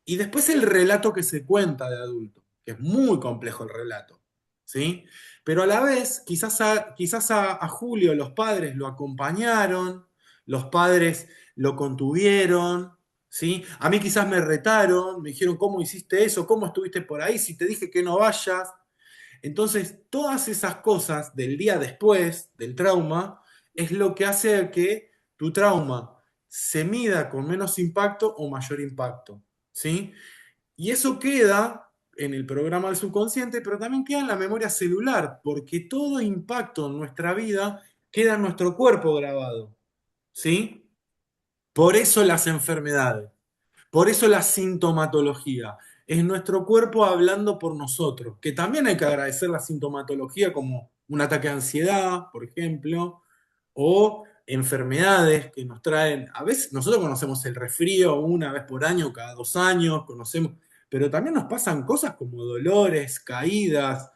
y después el relato que se cuenta de adulto, que es muy complejo el relato, ¿sí? Pero a la vez, quizás a Julio los padres lo acompañaron, los padres lo contuvieron, ¿sí? A mí quizás me retaron, me dijeron, ¿cómo hiciste eso? ¿Cómo estuviste por ahí? Si te dije que no vayas. Entonces, todas esas cosas del día después del trauma es lo que hace que tu trauma se mida con menos impacto o mayor impacto, ¿sí? Y eso queda en el programa del subconsciente, pero también queda en la memoria celular, porque todo impacto en nuestra vida queda en nuestro cuerpo grabado, ¿sí? Por eso las enfermedades. Por eso la sintomatología es nuestro cuerpo hablando por nosotros, que también hay que agradecer la sintomatología como un ataque de ansiedad, por ejemplo, o enfermedades que nos traen, a veces nosotros conocemos el resfrío una vez por año, cada 2 años, conocemos, pero también nos pasan cosas como dolores, caídas,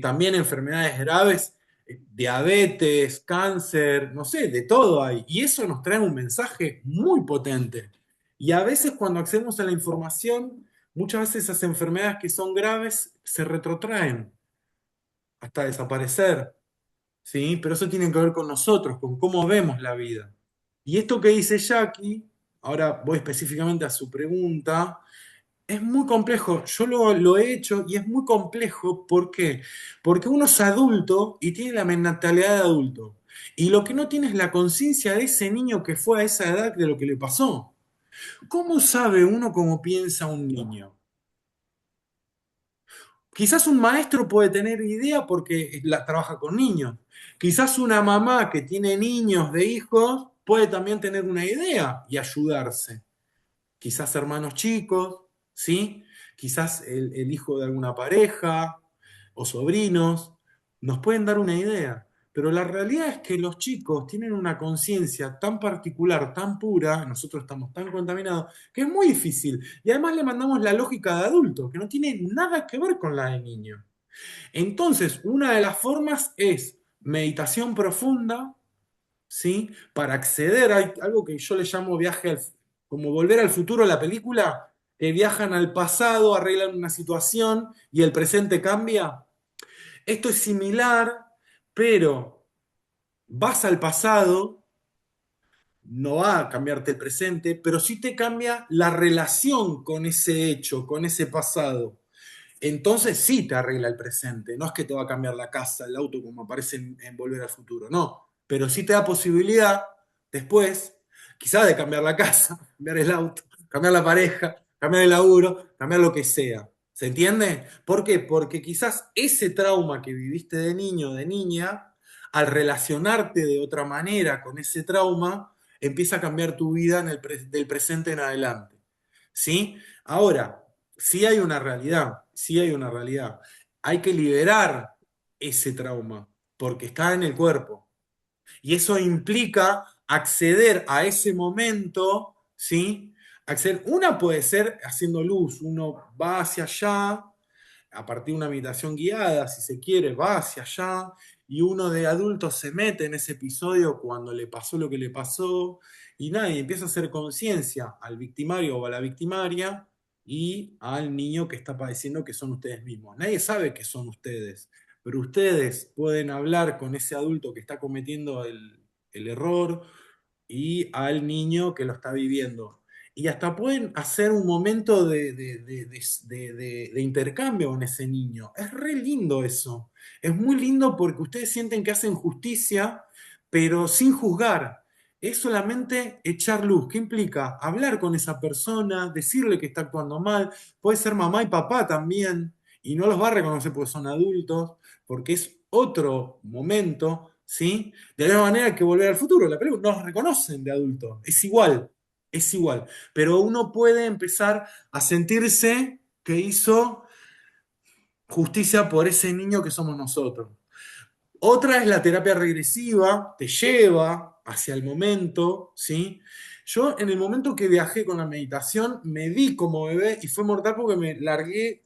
también enfermedades graves, diabetes, cáncer, no sé, de todo hay. Y eso nos trae un mensaje muy potente. Y a veces cuando accedemos a la información, muchas veces esas enfermedades que son graves se retrotraen hasta desaparecer, ¿sí? Pero eso tiene que ver con nosotros, con cómo vemos la vida. Y esto que dice Jackie, ahora voy específicamente a su pregunta, es muy complejo. Yo lo he hecho y es muy complejo. ¿Por qué? Porque uno es adulto y tiene la mentalidad de adulto. Y lo que no tiene es la conciencia de ese niño que fue a esa edad de lo que le pasó. ¿Cómo sabe uno cómo piensa un niño? Quizás un maestro puede tener idea porque trabaja con niños. Quizás una mamá que tiene niños de hijos puede también tener una idea y ayudarse. Quizás hermanos chicos, ¿sí? Quizás el hijo de alguna pareja o sobrinos, nos pueden dar una idea. Pero la realidad es que los chicos tienen una conciencia tan particular, tan pura, nosotros estamos tan contaminados, que es muy difícil. Y además le mandamos la lógica de adulto, que no tiene nada que ver con la de niño. Entonces, una de las formas es meditación profunda, ¿sí? Para acceder a algo que yo le llamo viaje al como Volver al Futuro, la película, que viajan al pasado, arreglan una situación y el presente cambia. Esto es similar, pero vas al pasado, no va a cambiarte el presente, pero sí te cambia la relación con ese hecho, con ese pasado. Entonces sí te arregla el presente. No es que te va a cambiar la casa, el auto, como aparece en Volver al Futuro, no. Pero sí te da posibilidad después, quizás de cambiar la casa, cambiar el auto, cambiar la pareja, cambiar el laburo, cambiar lo que sea. ¿Se entiende? ¿Por qué? Porque quizás ese trauma que viviste de niño o de niña, al relacionarte de otra manera con ese trauma, empieza a cambiar tu vida del presente en adelante. ¿Sí? Ahora, sí hay una realidad, sí hay una realidad. Hay que liberar ese trauma, porque está en el cuerpo. Y eso implica acceder a ese momento, ¿sí? Una puede ser haciendo luz, uno va hacia allá, a partir de una meditación guiada, si se quiere, va hacia allá, y uno de adulto se mete en ese episodio cuando le pasó lo que le pasó, y nadie empieza a hacer conciencia al victimario o a la victimaria y al niño que está padeciendo, que son ustedes mismos. Nadie sabe que son ustedes, pero ustedes pueden hablar con ese adulto que está cometiendo el error y al niño que lo está viviendo. Y hasta pueden hacer un momento de intercambio con ese niño. Es re lindo eso. Es muy lindo porque ustedes sienten que hacen justicia, pero sin juzgar. Es solamente echar luz. ¿Qué implica? Hablar con esa persona, decirle que está actuando mal. Puede ser mamá y papá también. Y no los va a reconocer porque son adultos, porque es otro momento, ¿sí? De la misma manera que Volver al Futuro, la película, nos reconocen de adultos, es igual, es igual. Pero uno puede empezar a sentirse que hizo justicia por ese niño que somos nosotros. Otra es la terapia regresiva, te lleva hacia el momento, ¿sí? Yo en el momento que viajé con la meditación me vi como bebé y fue mortal porque me largué,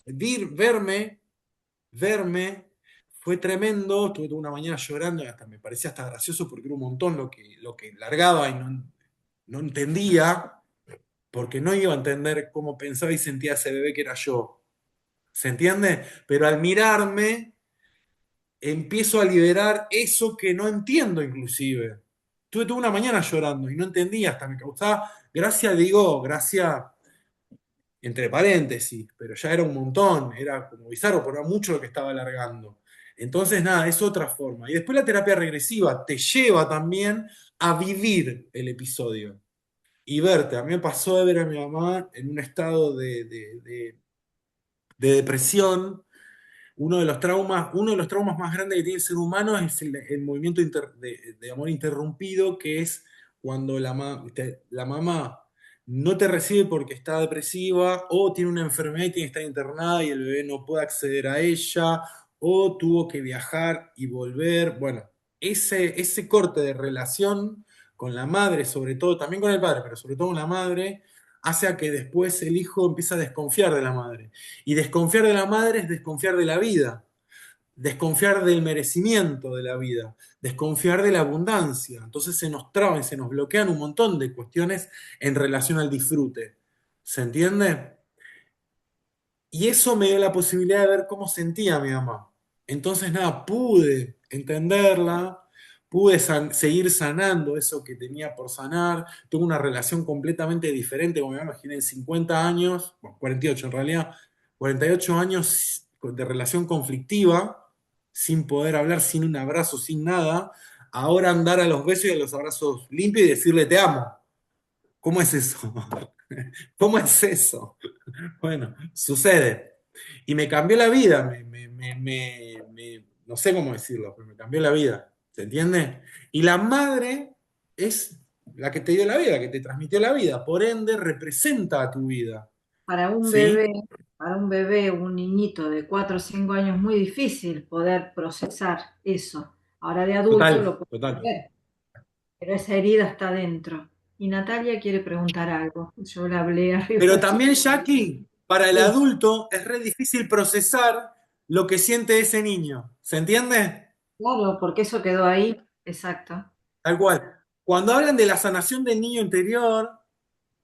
verme, fue tremendo, estuve toda una mañana llorando y hasta me parecía hasta gracioso porque era un montón lo que largaba y no entendía, porque no iba a entender cómo pensaba y sentía ese bebé que era yo. ¿Se entiende? Pero al mirarme, empiezo a liberar eso que no entiendo inclusive. Estuve toda una mañana llorando y no entendía, hasta me causaba gracia, digo, gracia entre paréntesis, pero ya era un montón, era como bizarro, pero era mucho lo que estaba alargando. Entonces, nada, es otra forma. Y después la terapia regresiva te lleva también a vivir el episodio y verte. A mí me pasó de ver a mi mamá en un estado de depresión. Uno de los traumas más grandes que tiene el ser humano es el movimiento de amor interrumpido, que es cuando la mamá no te recibe porque está depresiva, o tiene una enfermedad y tiene que estar internada y el bebé no puede acceder a ella, o tuvo que viajar y volver. Bueno, ese corte de relación con la madre, sobre todo, también con el padre, pero sobre todo con la madre, hace a que después el hijo empiece a desconfiar de la madre. Y desconfiar de la madre es desconfiar de la vida, desconfiar del merecimiento de la vida, desconfiar de la abundancia. Entonces se nos traban, se nos bloquean un montón de cuestiones en relación al disfrute. ¿Se entiende? Y eso me dio la posibilidad de ver cómo sentía mi mamá. Entonces, nada, pude entenderla, pude seguir sanando eso que tenía por sanar. Tuve una relación completamente diferente, como me imaginé, en 50 años, bueno, 48 en realidad, 48 años de relación conflictiva, sin poder hablar, sin un abrazo, sin nada. Ahora andar a los besos y a los abrazos limpios y decirle te amo. ¿Cómo es eso? ¿Cómo es eso? Bueno, sucede. Y me cambió la vida, no sé cómo decirlo, pero me cambió la vida. ¿Se entiende? Y la madre es la que te dio la vida, la que te transmitió la vida. Por ende, representa a tu vida. Para un ¿Sí? bebé, para un bebé, un niñito de 4 o 5 años, es muy difícil poder procesar eso. Ahora de adulto Total, lo puede total. hacer, pero esa herida está dentro. Y Natalia quiere preguntar algo. Yo le hablé Pero arriba. también, Jackie, para el Sí, adulto es re difícil procesar lo que siente ese niño. ¿Se entiende? claro, porque eso quedó ahí. Exacto. Tal cual. Cuando hablan de la sanación del niño interior,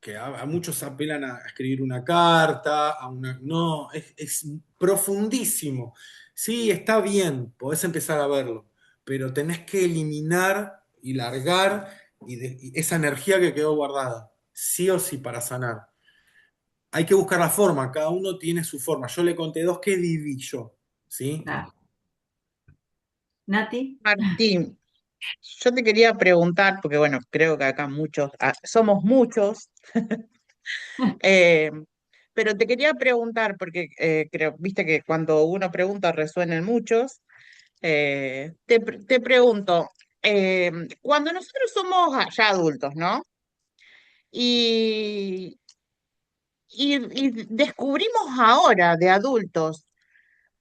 que a muchos apelan a escribir una carta, no, es profundísimo. Sí, está bien, podés empezar a verlo, pero tenés que eliminar y largar y esa energía que quedó guardada, sí o sí para sanar. Hay que buscar la forma, cada uno tiene su forma. Yo le conté dos que viví yo, ¿sí? Claro. Nati, Martín, yo te quería preguntar, porque bueno, creo que acá muchos, somos muchos, eh, pero te quería preguntar, porque creo, viste que cuando uno pregunta resuenan muchos, te pregunto, eh, cuando nosotros somos ya adultos, ¿no? Y, y descubrimos ahora de adultos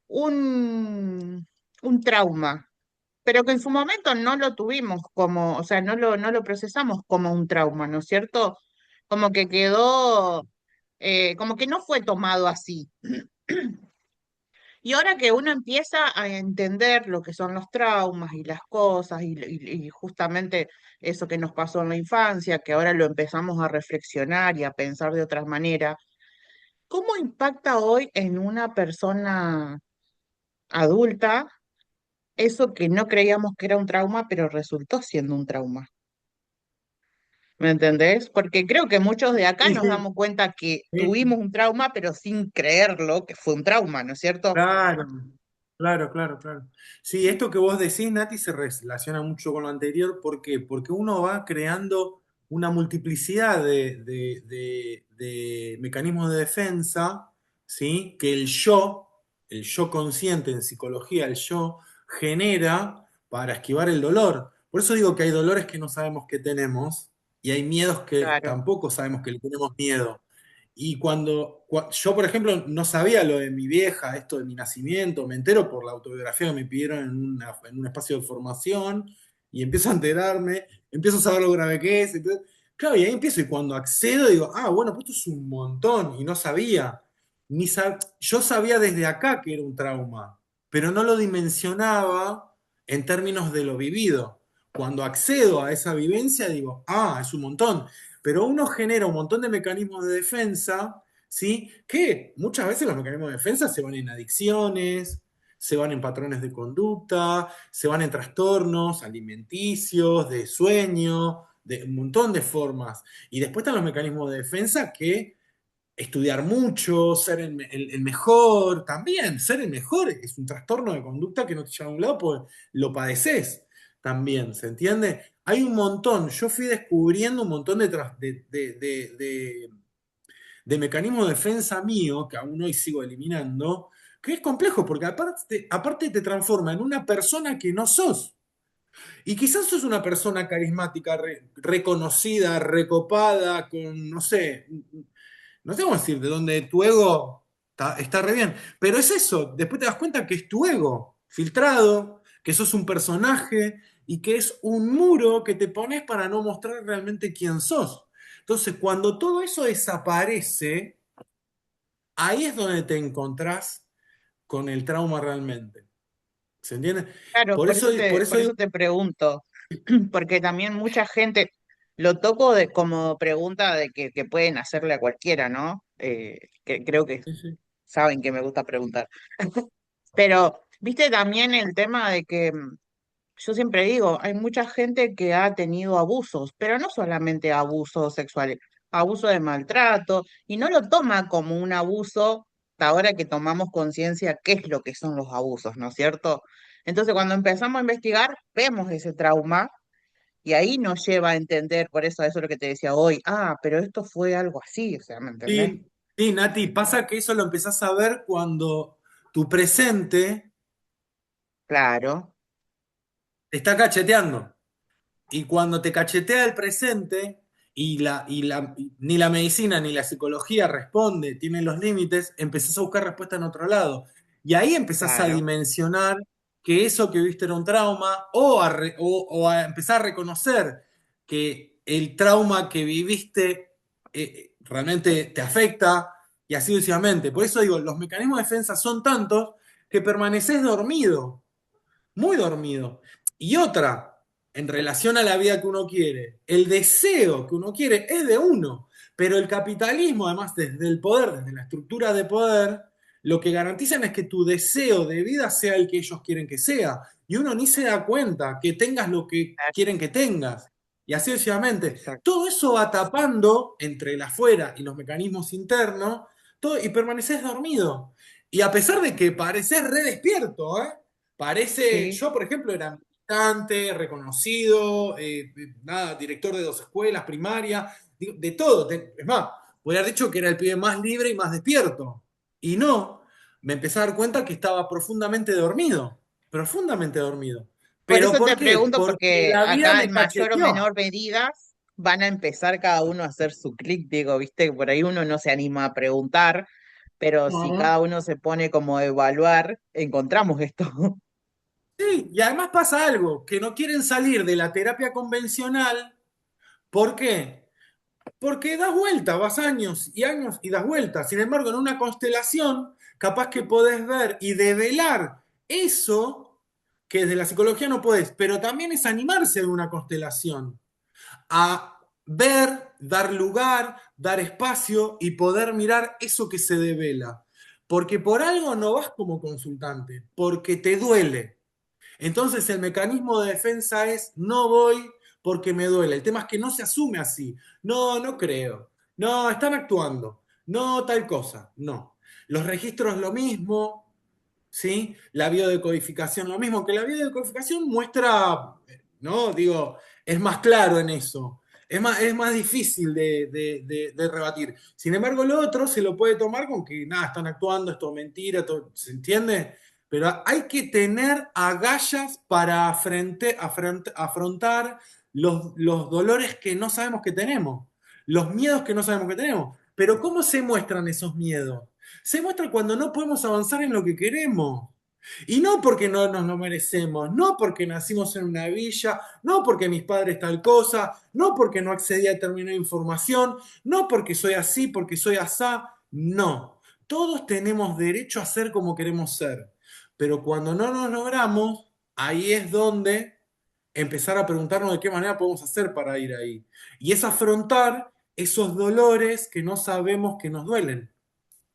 un, un trauma, pero que en su momento no lo tuvimos como, o sea, no lo procesamos como un trauma, ¿no es cierto? Como que quedó, como que no fue tomado así. Y ahora que uno empieza a entender lo que son los traumas y las cosas y justamente eso que nos pasó en la infancia, que ahora lo empezamos a reflexionar y a pensar de otra manera, ¿cómo impacta hoy en una persona adulta eso que no creíamos que era un trauma, pero resultó siendo un trauma? ¿Me entendés? Porque creo que muchos de acá Sí, nos sí, damos cuenta que sí. tuvimos un trauma, pero sin creerlo que fue un trauma, ¿no es cierto? Claro, claro, claro, claro. Sí, esto que vos decís, Nati, se relaciona mucho con lo anterior. ¿Por qué? Porque uno va creando una multiplicidad de mecanismos de defensa, ¿sí? Que el yo consciente en psicología, el yo genera para esquivar el dolor. Por eso digo que hay dolores que no sabemos que tenemos y hay miedos que Claro, tampoco sabemos que le tenemos miedo. Y yo, por ejemplo, no sabía lo de mi vieja, esto de mi nacimiento, me entero por la autobiografía que me pidieron en un espacio de formación y empiezo a enterarme, empiezo a saber lo grave que es. Claro, y ahí empiezo y cuando accedo digo, ah, bueno, pues esto es un montón y no sabía. Yo sabía desde acá que era un trauma, pero no lo dimensionaba en términos de lo vivido. Cuando accedo a esa vivencia digo, ah, es un montón, pero uno genera un montón de mecanismos de defensa, ¿sí? Que muchas veces los mecanismos de defensa se van en adicciones, se van en patrones de conducta, se van en trastornos alimenticios, de sueño, de un montón de formas. Y después están los mecanismos de defensa que estudiar mucho, ser el mejor, también ser el mejor es un trastorno de conducta que no te lleva a un lado, pues lo padeces también, ¿se entiende? Hay un montón, yo fui descubriendo un montón de mecanismos de defensa mío, que aún hoy sigo eliminando, que es complejo, porque aparte te transforma en una persona que no sos. Y quizás sos una persona carismática, reconocida, recopada, con, no sé cómo decir, de donde tu ego está re bien. Pero es eso, después te das cuenta que es tu ego filtrado, que sos un personaje y que es un muro que te pones para no mostrar realmente quién sos. Entonces, cuando todo eso desaparece, ahí es donde te encontrás con el trauma realmente. ¿Se entiende? claro, Por eso, por por eso digo, eso te pregunto, porque también mucha gente lo toco de, como pregunta de que pueden hacerle a cualquiera, ¿no? Que creo que sí, sí. saben que me gusta preguntar. Pero, viste también el tema de que yo siempre digo, hay mucha gente que ha tenido abusos, pero no solamente abusos sexuales, abuso de maltrato, y no lo toma como un abuso hasta ahora que tomamos conciencia qué es lo que son los abusos, ¿no es cierto? Entonces, cuando empezamos a investigar, vemos ese trauma y ahí nos lleva a entender, por eso es lo que te decía hoy, pero esto fue algo así, o sea, ¿me entendés? Sí, sí, Nati, pasa que eso lo empezás a ver cuando tu presente Claro, te está cacheteando. Y cuando te cachetea el presente ni la medicina ni la psicología responde, tienen los límites, empezás a buscar respuesta en otro lado. Y ahí empezás a claro, dimensionar que eso que viste era un trauma o a empezar a reconocer que el trauma que viviste realmente te afecta y así sucesivamente. Por eso digo, los mecanismos de defensa son tantos que permaneces dormido, muy dormido. Y otra, en relación a la vida que uno quiere, el deseo que uno quiere es de uno. Pero el capitalismo, además, desde el poder, desde la estructura de poder, lo que garantizan es que tu deseo de vida sea el que ellos quieren que sea. Y uno ni se da cuenta que tengas lo que quieren que tengas. Y así sucesivamente. Exacto. Todo eso va tapando entre el afuera y los mecanismos internos, todo, y permaneces dormido. Y a pesar de que pareces re despierto, ¿eh? Parece, Sí. yo por ejemplo era militante, reconocido, nada, director de 2 escuelas primarias, de todo. Es más, voy a haber dicho que era el pibe más libre y más despierto. Y no, me empecé a dar cuenta que estaba profundamente dormido. Por ¿Pero eso por te qué? pregunto, Porque porque la vida acá me en mayor o cacheteó. menor medida van a empezar cada uno a hacer su clic, digo, viste, que por ahí uno no se anima a preguntar, pero si Claro. cada uno se pone como a evaluar, encontramos esto. Sí, y además pasa algo, que no quieren salir de la terapia convencional. ¿Por qué? Porque das vuelta, vas años y das vuelta. Sin embargo, en una constelación, capaz que podés ver y develar eso que desde la psicología no podés, pero también es animarse en una constelación, a ver, dar lugar, dar espacio y poder mirar eso que se devela. Porque por algo no vas como consultante, porque te duele. Entonces el mecanismo de defensa es no voy porque me duele. El tema es que no se asume así. No, no creo. No, están actuando. No, tal cosa. No. Los registros lo mismo, ¿sí? La biodecodificación lo mismo, que la biodecodificación muestra, ¿no? Digo, es más claro en eso. Es más difícil de rebatir. Sin embargo, lo otro se lo puede tomar con que, nada, están actuando, esto es mentira, ¿se entiende? Pero hay que tener agallas para afrontar los dolores que no sabemos que tenemos, los miedos que no sabemos que tenemos. Pero ¿cómo se muestran esos miedos? Se muestra cuando no podemos avanzar en lo que queremos. Y no porque no nos lo merecemos, no porque nacimos en una villa, no porque mis padres tal cosa, no porque no accedí a determinada información, no porque soy así, porque soy asá, no. Todos tenemos derecho a ser como queremos ser. Pero cuando no nos logramos, ahí es donde empezar a preguntarnos de qué manera podemos hacer para ir ahí. Y es afrontar esos dolores que no sabemos que nos duelen.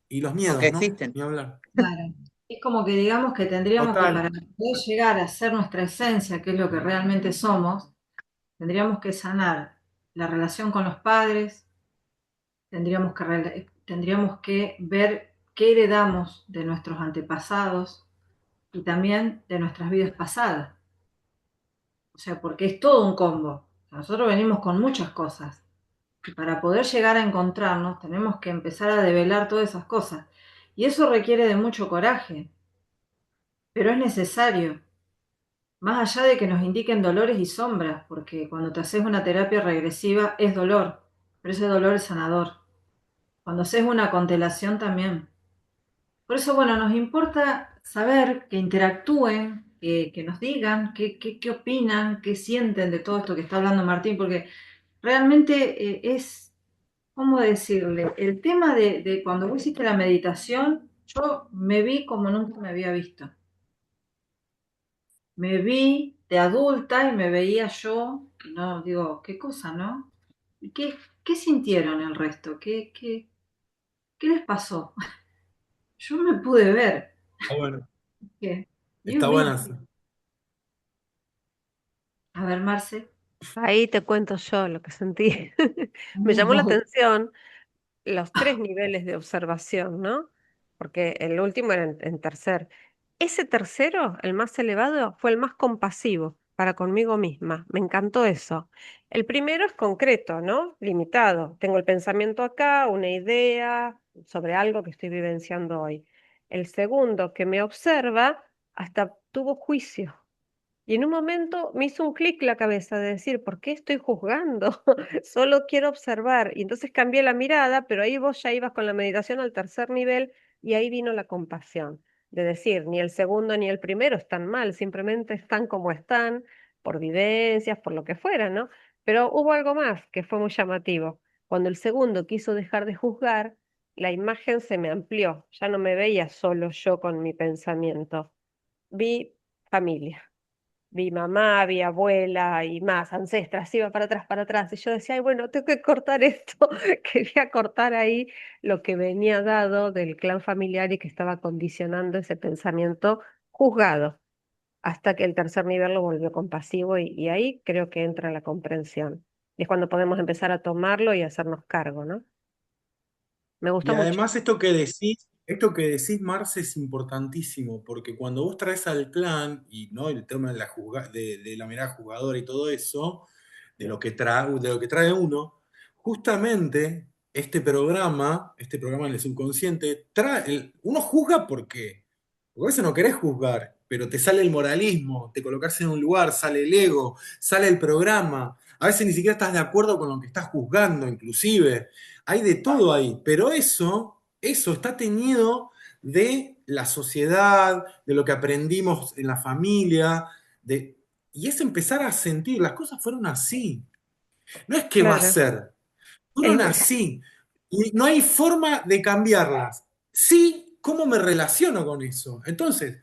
Y los O que miedos, ¿no? existen. Ni hablar. Claro. Es como que digamos que tendríamos que, Total. para poder llegar a ser nuestra esencia, que es lo que realmente somos, tendríamos que sanar la relación con los padres, tendríamos que ver qué heredamos de nuestros antepasados y también de nuestras vidas pasadas. O sea, porque es todo un combo. Nosotros venimos con muchas cosas. Y para poder llegar a encontrarnos, tenemos que empezar a develar todas esas cosas. Y eso requiere de mucho coraje, pero es necesario. Más allá de que nos indiquen dolores y sombras, porque cuando te haces una terapia regresiva es dolor, pero ese dolor es sanador. Cuando haces una constelación también. Por eso, bueno, nos importa saber que interactúen, que nos digan qué opinan, qué sienten de todo esto que está hablando Martín, porque realmente es, ¿cómo decirle? El tema de cuando vos hiciste la meditación, yo me vi como nunca me había visto. Me vi de adulta y me veía yo, y no digo, qué cosa, ¿no? ¿Y qué sintieron el resto? ¿Qué les pasó? Yo me pude ver. Está bueno. ¿Qué? Dios Está mío. buena. Sí. A ver, Marce. Ahí te cuento yo lo que sentí. Me llamó la atención los 3 niveles de observación, ¿no? Porque el último era en tercer. Ese tercero, el más elevado, fue el más compasivo para conmigo misma. Me encantó eso. El primero es concreto, ¿no? Limitado. Tengo el pensamiento acá, una idea sobre algo que estoy vivenciando hoy. El segundo, que me observa, hasta tuvo juicio. Y en un momento me hizo un clic la cabeza de decir, ¿por qué estoy juzgando? Solo quiero observar. Y entonces cambié la mirada, pero ahí vos ya ibas con la meditación al tercer nivel y ahí vino la compasión, de decir, ni el segundo ni el primero están mal, simplemente están como están, por vivencias, por lo que fuera, ¿no? Pero hubo algo más que fue muy llamativo. Cuando el segundo quiso dejar de juzgar, la imagen se me amplió. Ya no me veía solo yo con mi pensamiento. Vi familia. vi mamá, vi abuela y más, ancestras, iba para atrás. Y yo decía, ay, bueno, tengo que cortar esto. Quería cortar ahí lo que venía dado del clan familiar y que estaba condicionando ese pensamiento juzgado, hasta que el tercer nivel lo volvió compasivo y ahí creo que entra la comprensión. Y es cuando podemos empezar a tomarlo y hacernos cargo, ¿no? Me Y gusta mucho. además esto que decís, Marce, es importantísimo, porque cuando vos traes al clan, y no el tema de de la mirada jugadora y todo eso, de lo que trae uno, justamente este programa en el subconsciente, uno juzga porque a veces no querés juzgar, pero te sale el moralismo, te colocas en un lugar, sale el ego, sale el programa. A veces ni siquiera estás de acuerdo con lo que estás juzgando, inclusive. Hay de todo ahí, pero eso está teñido de la sociedad, de lo que aprendimos en la familia, y es empezar a sentir, las cosas fueron así. No es que va a Claro. ser, fueron Es, así. Y no hay forma de cambiarlas. Sí, ¿cómo me relaciono con eso? Entonces,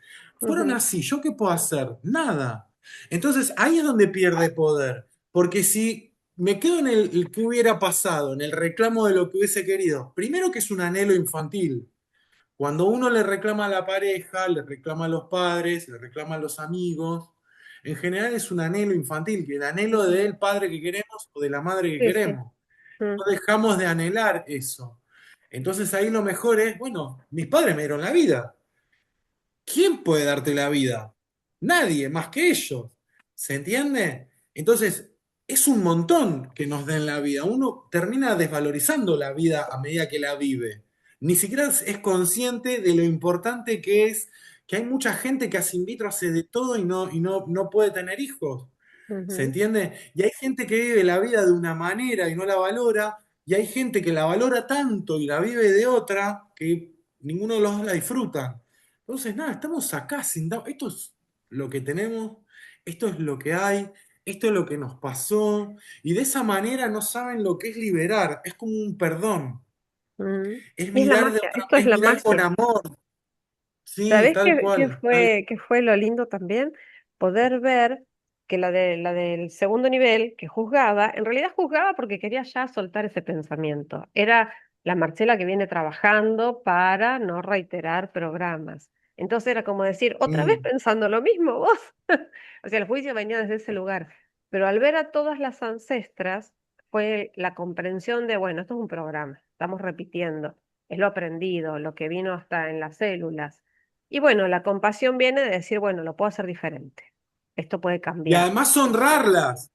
fueron ujú, así, ¿yo qué puedo hacer? Nada. Entonces, ahí es donde pierde poder. Porque si me quedo en el que hubiera pasado, en el reclamo de lo que hubiese querido, primero que es un anhelo infantil. Cuando uno le reclama a la pareja, le reclama a los padres, le reclama a los amigos, en general es un anhelo infantil, que el anhelo del padre que queremos o de la madre que sí, sí. queremos. Mm, No dejamos de anhelar eso. Entonces ahí lo mejor es, bueno, mis padres me dieron la vida. ¿Quién puede darte la vida? Nadie, más que ellos. ¿Se entiende? Entonces, es un montón que nos den la vida. Uno termina desvalorizando la vida a medida que la vive. Ni siquiera es consciente de lo importante que es que hay mucha gente que hace in vitro, hace de todo y no puede tener hijos. ¿Se ujú, entiende? Y hay gente que vive la vida de una manera y no la valora, y hay gente que la valora tanto y la vive de otra que ninguno de los dos la disfruta. Entonces, nada, estamos acá esto es lo que tenemos, esto es lo que hay, esto es lo que nos pasó, y de esa manera no saben lo que es liberar, es como un perdón, mm. es Y es la mirar magia, esto es es la mirar con magia. amor, sí, ¿Sabés tal cual, tal qué fue lo lindo también? Poder ver que la del segundo nivel, que juzgaba, en realidad juzgaba porque quería ya soltar ese pensamiento. Era la Marcela que viene trabajando para no reiterar programas. Entonces era como decir, otra vez Mm. pensando lo mismo vos. O sea, el juicio venía desde ese lugar. Pero al ver a todas las ancestras, fue la comprensión de, bueno, esto es un programa, estamos repitiendo, es lo aprendido, lo que vino hasta en las células. Y bueno, la compasión viene de decir, bueno, lo puedo hacer diferente. Esto puede Y cambiar. además honrarlas,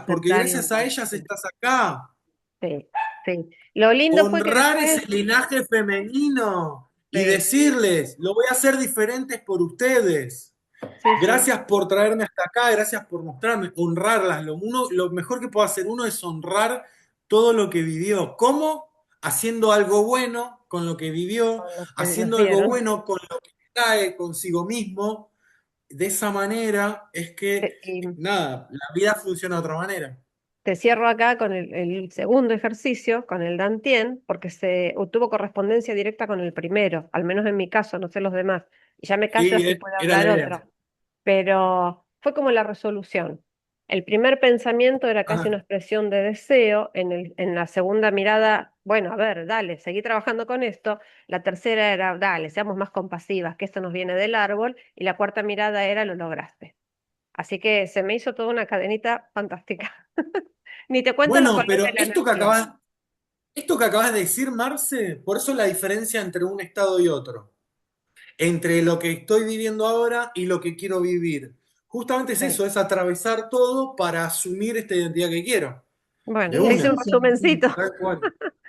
porque gracias a Totalmente. ellas estás acá. Sí, sí. Lo lindo fue que Honrar ese después, linaje femenino y sí, decirles, lo voy a hacer diferentes por ustedes. sí, sí, Gracias por traerme hasta acá, gracias por mostrarme, honrarlas. Lo mejor que puede hacer uno es honrar todo lo que vivió. ¿Cómo? Haciendo algo bueno con lo que vivió, con lo que nos haciendo algo dieron. bueno con lo que trae consigo mismo. De esa manera es que, Y nada, la vida funciona de otra manera. te cierro acá con el segundo ejercicio, con el Dantien, porque tuvo correspondencia directa con el primero, al menos en mi caso, no sé los demás. Y ya me callo Sí, si puede era hablar la idea. otro. Pero fue como la resolución. El primer pensamiento era casi una Ah, expresión de deseo, en la segunda mirada, bueno, a ver, dale, seguí trabajando con esto, la tercera era, dale, seamos más compasivas, que esto nos viene del árbol, y la cuarta mirada era, lo lograste. Así que se me hizo toda una cadenita fantástica. Ni te cuento los bueno, colores de pero la energía. esto que acabas de decir, Marce, por eso la diferencia entre un estado y otro, entre lo que estoy viviendo ahora y lo que quiero vivir. Justamente es Sí. eso, es atravesar todo para asumir esta identidad que quiero. Bueno, De Es la te hice un una, esencia, Martín. resumencito. tal cual.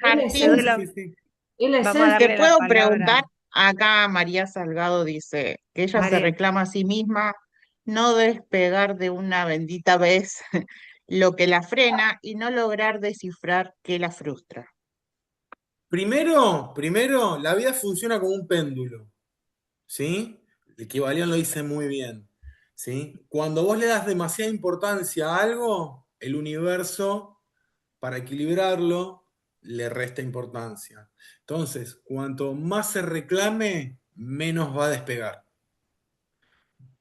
Es la Te doy Sí, esencia. Martín, sí, sí. Es la vamos a esencia. te darle la puedo preguntar, palabra acá María Salgado dice que a ella se María. reclama a sí misma no despegar de una bendita vez lo que la frena y no lograr descifrar qué la frustra. Primero, la vida funciona como un péndulo. ¿Sí? El Kybalión lo dice muy bien, ¿sí? Cuando vos le das demasiada importancia a algo, el universo, para equilibrarlo, le resta importancia. Entonces, cuanto más se reclame, menos va a despegar.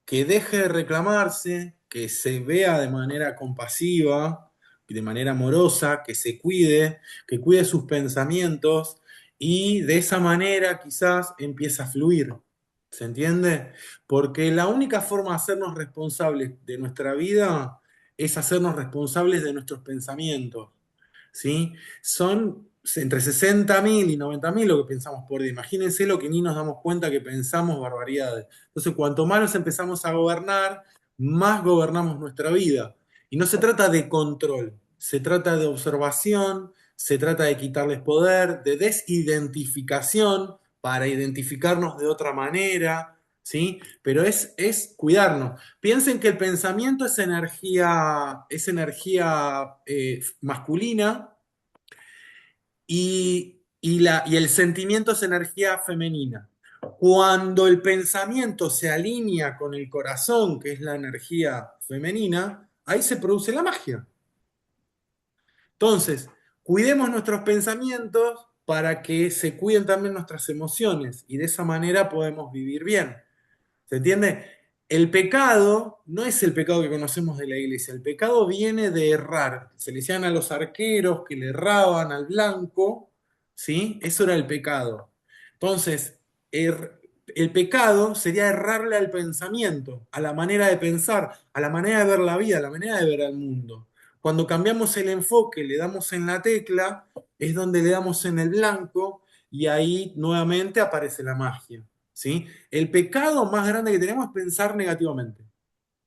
que deje de reclamarse, que se vea de manera compasiva, de manera amorosa, que se cuide, que cuide sus pensamientos y de esa manera quizás empieza a fluir. ¿Se entiende? Porque la única forma de hacernos responsables de nuestra vida es hacernos responsables de nuestros pensamientos. ¿Sí? Son entre 60.000 y 90.000 lo que pensamos por día. Imagínense lo que ni nos damos cuenta que pensamos barbaridades. Entonces, cuanto más nos empezamos a gobernar, más gobernamos nuestra vida. Y no se trata de control, se trata de observación, se trata de quitarles poder, de desidentificación para identificarnos de otra manera, ¿sí? Pero es cuidarnos. Piensen que el pensamiento es energía masculina y el sentimiento es energía femenina. Cuando el pensamiento se alinea con el corazón, que es la energía femenina, ahí se produce la magia. Entonces, cuidemos nuestros pensamientos para que se cuiden también nuestras emociones y de esa manera podemos vivir bien. ¿Se entiende? El pecado no es el pecado que conocemos de la iglesia, el pecado viene de errar. Se le decían a los arqueros que le erraban al blanco, ¿sí? Eso era el pecado. Entonces, el pecado sería errarle al pensamiento, a la manera de pensar, a la manera de ver la vida, a la manera de ver el mundo. Cuando cambiamos el enfoque, le damos en la tecla, es donde le damos en el blanco y ahí nuevamente aparece la magia. ¿Sí? El pecado más grande que tenemos es pensar negativamente,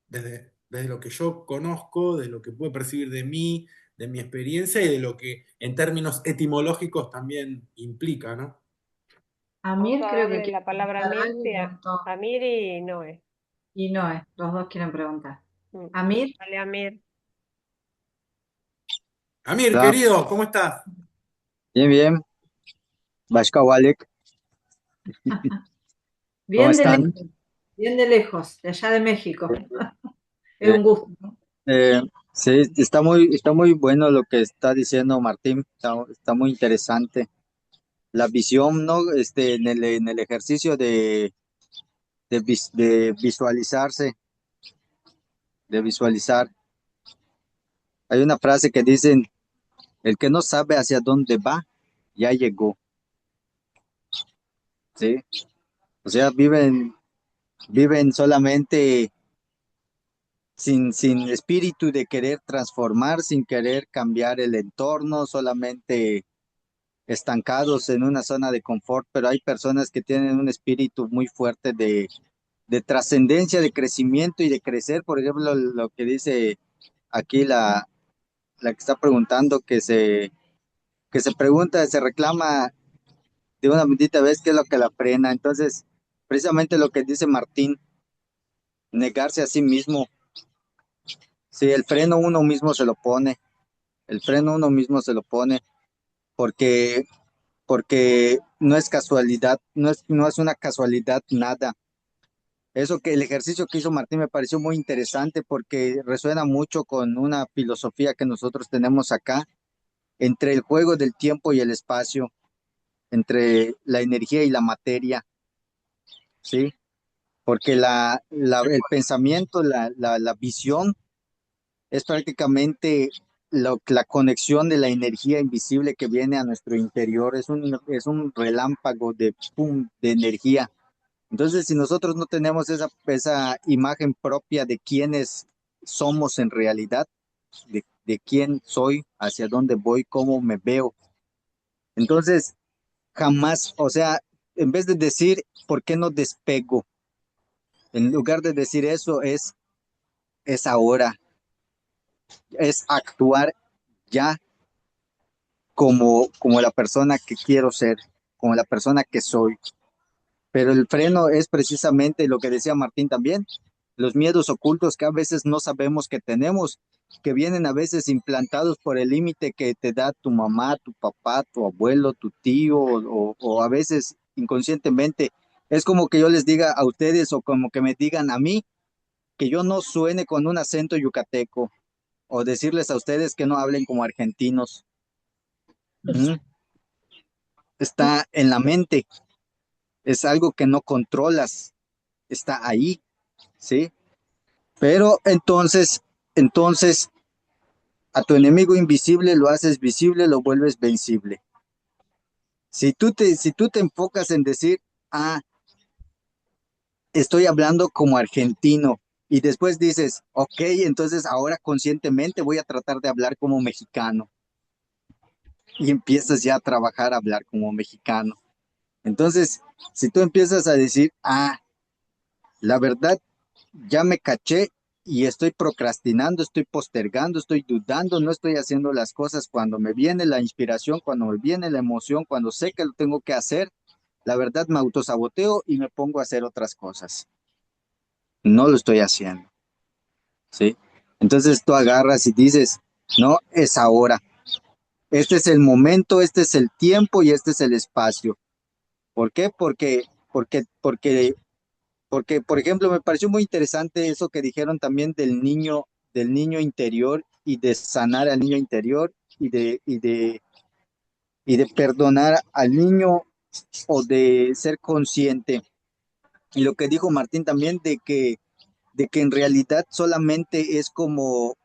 desde lo que yo conozco, de lo que puedo percibir de mí, de mi experiencia y de lo que en términos etimológicos también implica, ¿no? Vamos Amir a creo que darle quiere la palabra a preguntar algo Mirti, a Mir y Noé. y Noé, los dos quieren preguntar. Mm. Amir, Dale, Amir. Amir, Hola, querido, ¿cómo estás? bien, bien. Bashka Walek, ¿cómo bien de están? lejos, bien de lejos, de allá de México. Es Eh, un gusto, ¿no? eh, sí, está muy bueno lo que está diciendo Martín, está muy interesante. La visión, ¿no? En el ejercicio de visualizarse, de visualizar. Hay una frase que dicen, el que no sabe hacia dónde va, ya llegó, ¿sí? O sea, viven solamente sin espíritu de querer transformar, sin querer cambiar el entorno, solamente estancados en una zona de confort, pero hay personas que tienen un espíritu muy fuerte de trascendencia, de crecimiento y de crecer. Por ejemplo, lo que dice aquí la que está preguntando, que se pregunta, se reclama de una bendita vez qué es lo que la frena. Entonces, precisamente lo que dice Martín, negarse a sí mismo. Si el freno uno mismo se lo pone, el freno uno mismo se lo pone, porque, porque no es casualidad, no es una casualidad nada. Eso que el ejercicio que hizo Martín me pareció muy interesante porque resuena mucho con una filosofía que nosotros tenemos acá, entre el juego del tiempo y el espacio, entre la energía y la materia, ¿sí? Porque el pensamiento, la visión es prácticamente la conexión de la energía invisible que viene a nuestro interior, es un relámpago de, pum, de energía. Entonces, si nosotros no tenemos esa imagen propia de quiénes somos en realidad, de quién soy, hacia dónde voy, cómo me veo, entonces jamás, o sea, en vez de decir, ¿por qué no despego? En lugar de decir eso, es ahora, es actuar ya como la persona que quiero ser, como la persona que soy. Pero el freno es precisamente lo que decía Martín también, los miedos ocultos que a veces no sabemos que tenemos, que vienen a veces implantados por el límite que te da tu mamá, tu papá, tu abuelo, tu tío, o a veces inconscientemente. Es como que yo les diga a ustedes o como que me digan a mí que yo no suene con un acento yucateco o decirles a ustedes que no hablen como argentinos. ¿Mm? Está en la mente, es algo que no controlas, está ahí. ¿sí? Pero entonces a tu enemigo invisible lo haces visible, lo vuelves vencible. Si tú te enfocas en decir, ah, estoy hablando como argentino, y después dices, ok, entonces ahora conscientemente voy a tratar de hablar como mexicano, y empiezas ya a trabajar a hablar como mexicano. Entonces, si tú empiezas a decir, ah, la verdad, ya me caché y estoy procrastinando, estoy postergando, estoy dudando, no estoy haciendo las cosas cuando me viene la inspiración, cuando me viene la emoción, cuando sé que lo tengo que hacer, la verdad me autosaboteo y me pongo a hacer otras cosas. No lo estoy haciendo, ¿sí? Entonces tú agarras y dices, no, es ahora. Este es el momento, este es el tiempo y este es el espacio. ¿Por qué? Porque, por ejemplo, me pareció muy interesante eso que dijeron también del niño interior y de sanar al niño interior y de perdonar al niño o de ser consciente. Y lo que dijo Martín también de que en realidad solamente es como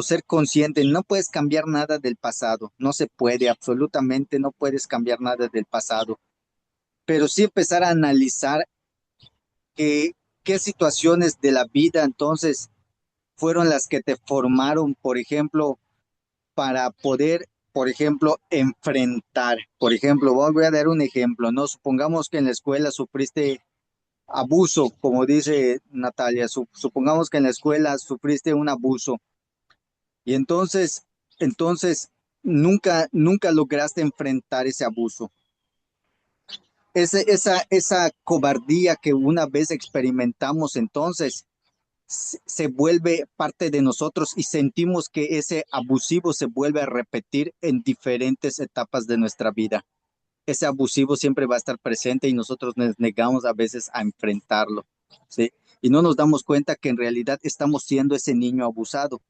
ser consciente. No puedes cambiar nada del pasado, no se puede, absolutamente no puedes cambiar nada del pasado, pero sí empezar a analizar qué, qué situaciones de la vida entonces fueron las que te formaron, por ejemplo, para poder, por ejemplo, enfrentar. Por ejemplo, voy a dar un ejemplo, ¿no? Supongamos que en la escuela sufriste abuso, como dice Natalia, supongamos que en la escuela sufriste un abuso y entonces nunca lograste enfrentar ese abuso. Esa cobardía que una vez experimentamos, entonces se vuelve parte de nosotros y sentimos que ese abusivo se vuelve a repetir en diferentes etapas de nuestra vida. Ese abusivo siempre va a estar presente y nosotros nos negamos a veces a enfrentarlo, ¿sí? Y no nos damos cuenta que en realidad estamos siendo ese niño abusado,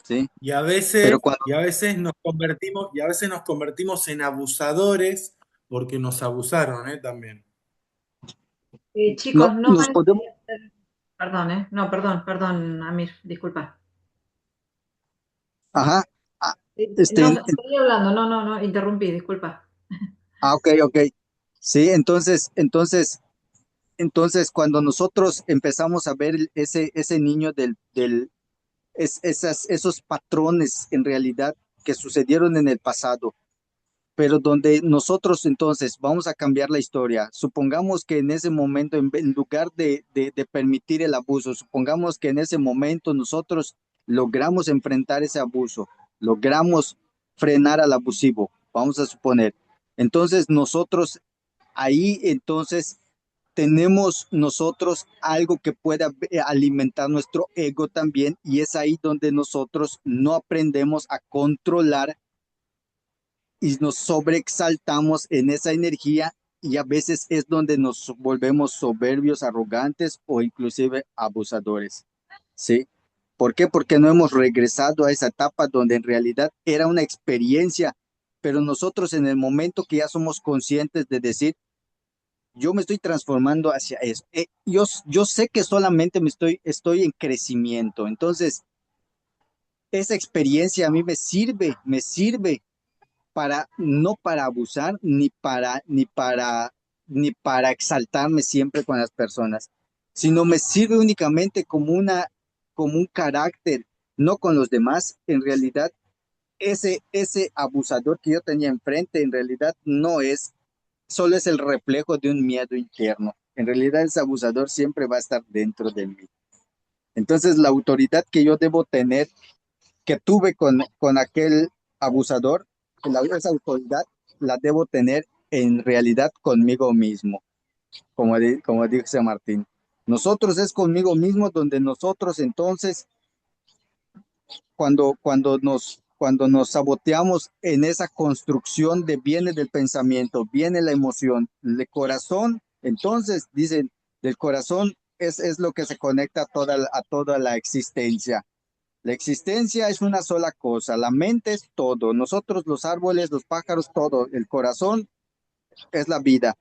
¿sí? Y a veces, Pero cuando, y a veces nos convertimos en abusadores porque nos abusaron, ¿eh? También. Chicos, no, no nos me... podemos, Perdón, ¿eh? No, perdón, Amir, disculpa. ajá, ah, No, este, estoy hablando, no, interrumpí, disculpa. ok, ok, sí, entonces cuando nosotros empezamos a ver ese niño esos patrones en realidad que sucedieron en el pasado, pero donde nosotros entonces vamos a cambiar la historia. Supongamos que en ese momento, en lugar de permitir el abuso, supongamos que en ese momento nosotros logramos enfrentar ese abuso, logramos frenar al abusivo, vamos a suponer. Entonces nosotros ahí entonces tenemos nosotros algo que pueda alimentar nuestro ego también y es ahí donde nosotros no aprendemos a controlar y nos sobreexaltamos en esa energía y a veces es donde nos volvemos soberbios, arrogantes o inclusive abusadores, ¿sí? ¿Por qué? Porque no hemos regresado a esa etapa donde en realidad era una experiencia, pero nosotros en el momento que ya somos conscientes de decir, yo me estoy transformando hacia eso, yo sé que solamente estoy en crecimiento, entonces esa experiencia a mí me sirve no para abusar, ni para exaltarme siempre con las personas, sino me sirve únicamente como un carácter, no con los demás. En realidad, ese abusador que yo tenía enfrente, en realidad solo es el reflejo de un miedo interno. En realidad, ese abusador siempre va a estar dentro de mí. Entonces, la autoridad que yo debo tener que tuve con aquel abusador, esa autoridad la debo tener en realidad conmigo mismo, como dice Martín. Nosotros es conmigo mismo donde nosotros entonces, cuando nos saboteamos en esa construcción viene del pensamiento, viene la emoción, el corazón, entonces dicen, del corazón es lo que se conecta a toda la existencia. La existencia es una sola cosa, la mente es todo, nosotros los árboles, los pájaros, todo, el corazón es la vida.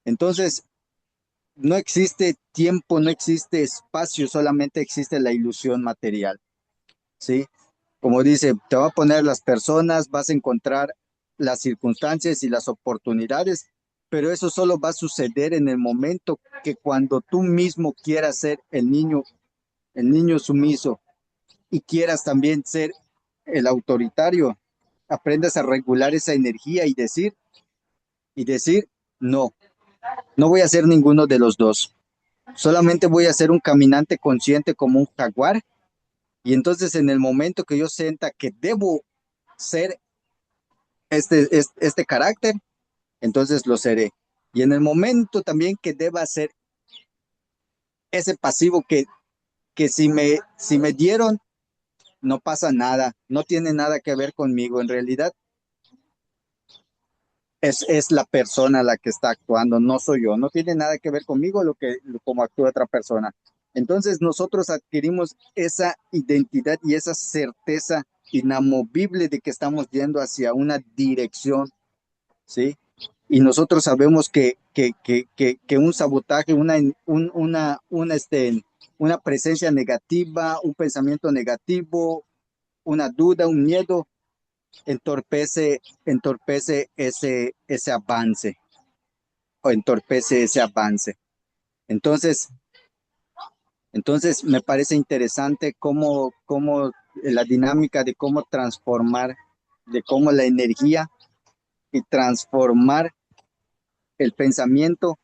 Entonces, no existe tiempo, no existe espacio, solamente existe la ilusión material, ¿sí? Como dice, te va a poner las personas, vas a encontrar las circunstancias y las oportunidades, pero eso solo va a suceder en el momento que cuando tú mismo quieras ser el niño sumiso y quieras también ser el autoritario, aprendas a regular esa energía y decir, no, no voy a ser ninguno de los dos. Solamente voy a ser un caminante consciente como un jaguar. Y entonces en el momento que yo sienta que debo ser este carácter, entonces lo seré. Y en el momento también que deba ser ese pasivo que si me dieron, no pasa nada, no tiene nada que ver conmigo. En realidad es la persona la que está actuando, no soy yo. No tiene nada que ver conmigo como actúa otra persona. Entonces nosotros adquirimos esa identidad y esa certeza inamovible de que estamos yendo hacia una dirección, ¿sí? Y nosotros sabemos que un sabotaje, una presencia negativa, un pensamiento negativo, una duda, un miedo, entorpece ese avance o entorpece ese avance. Entonces, entonces me parece interesante cómo la dinámica de cómo transformar, de cómo la energía y transformar el pensamiento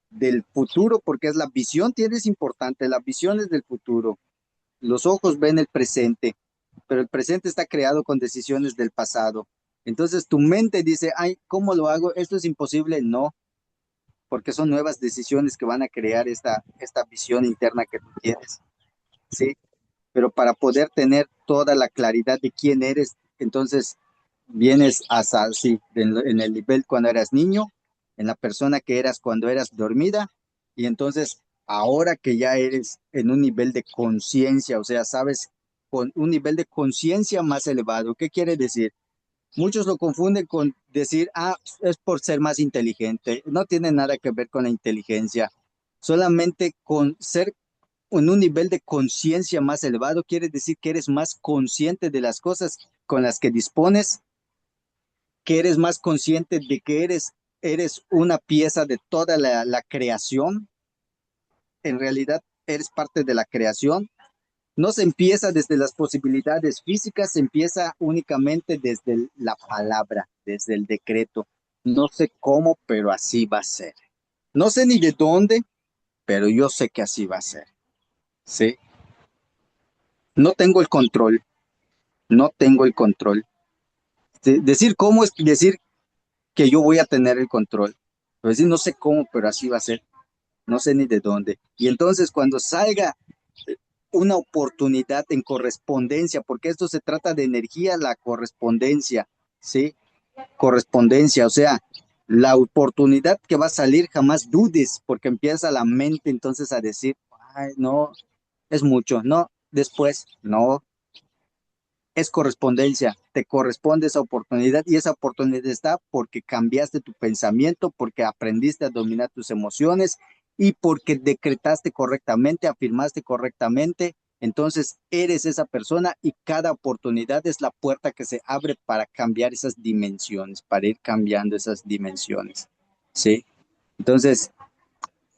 del futuro, porque es la visión, tienes importante, la visión es del futuro. Los ojos ven el presente, pero el presente está creado con decisiones del pasado. Entonces tu mente dice, ay, ¿cómo lo hago? Esto es imposible. No, porque son nuevas decisiones que van a crear esta visión interna que tú tienes, ¿sí? Pero para poder tener toda la claridad de quién eres, entonces vienes hasta, sí, en el nivel cuando eras niño, en la persona que eras cuando eras dormida, y entonces ahora que ya eres en un nivel de conciencia, o sea, sabes, con un nivel de conciencia más elevado. ¿Qué quiere decir? Muchos lo confunden con decir, ah, es por ser más inteligente. No tiene nada que ver con la inteligencia. Solamente con ser en un nivel de conciencia más elevado quiere decir que eres más consciente de las cosas con las que dispones, que eres más consciente de que eres una pieza de toda la creación. En realidad, eres parte de la creación. No se empieza desde las posibilidades físicas, se empieza únicamente desde la palabra, desde el decreto. No sé cómo, pero así va a ser. No sé ni de dónde, pero yo sé que así va a ser. ¿Sí? No tengo el control, no tengo el control. Decir cómo es decir que yo voy a tener el control. Pero decir no sé cómo, pero así va a ser. No sé ni de dónde. Y entonces cuando salga una oportunidad en correspondencia, porque esto se trata de energía, la correspondencia, ¿sí? Correspondencia, o sea, la oportunidad que va a salir, jamás dudes, porque empieza la mente entonces a decir, ay, no, es mucho, no, después, no, es correspondencia, te corresponde esa oportunidad y esa oportunidad está porque cambiaste tu pensamiento, porque aprendiste a dominar tus emociones y porque decretaste correctamente, afirmaste correctamente. Entonces eres esa persona y cada oportunidad es la puerta que se abre para cambiar esas dimensiones, para ir cambiando esas dimensiones. ¿Sí? Entonces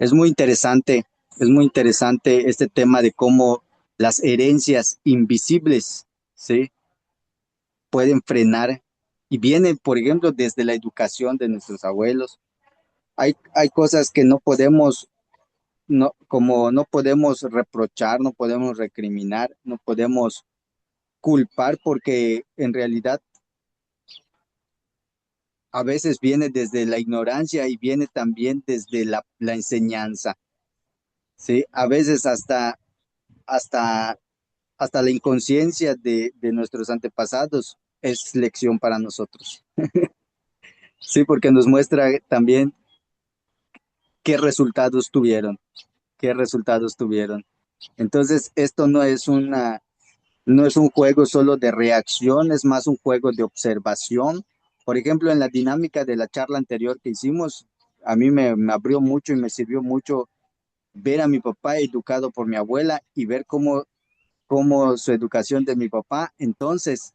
es muy interesante este tema de cómo las herencias invisibles, ¿sí? Pueden frenar y vienen, por ejemplo, desde la educación de nuestros abuelos. Hay cosas que no podemos, no, como no podemos reprochar, no podemos recriminar, no podemos culpar porque en realidad a veces viene desde la ignorancia y viene también desde la enseñanza, ¿sí? A veces hasta, hasta la inconsciencia de nuestros antepasados es lección para nosotros. Sí, porque nos muestra también qué resultados tuvieron, qué resultados tuvieron. Entonces, esto no es un juego solo de reacción, es más un juego de observación. Por ejemplo, en la dinámica de la charla anterior que hicimos, a mí me abrió mucho y me sirvió mucho ver a mi papá educado por mi abuela y ver cómo su educación de mi papá entonces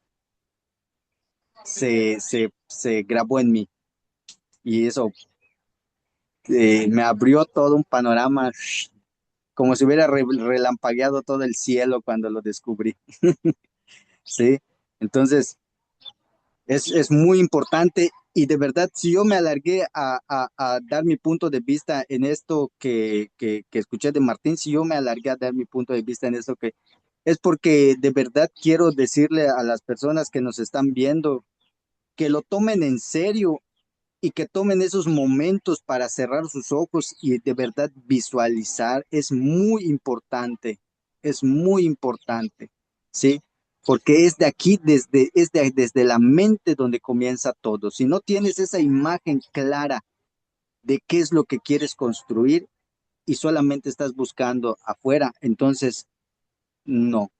se grabó en mí. Y eso me abrió todo un panorama, como si hubiera relampagueado todo el cielo cuando lo descubrí. Sí, entonces es muy importante y de verdad, si yo me alargué a dar mi punto de vista en esto que escuché de Martín, si yo me alargué a dar mi punto de vista en esto que es porque de verdad quiero decirle a las personas que nos están viendo que lo tomen en serio y que tomen esos momentos para cerrar sus ojos y de verdad visualizar es muy importante, ¿sí? Porque es de aquí, desde la mente donde comienza todo. Si no tienes esa imagen clara de qué es lo que quieres construir y solamente estás buscando afuera, entonces no,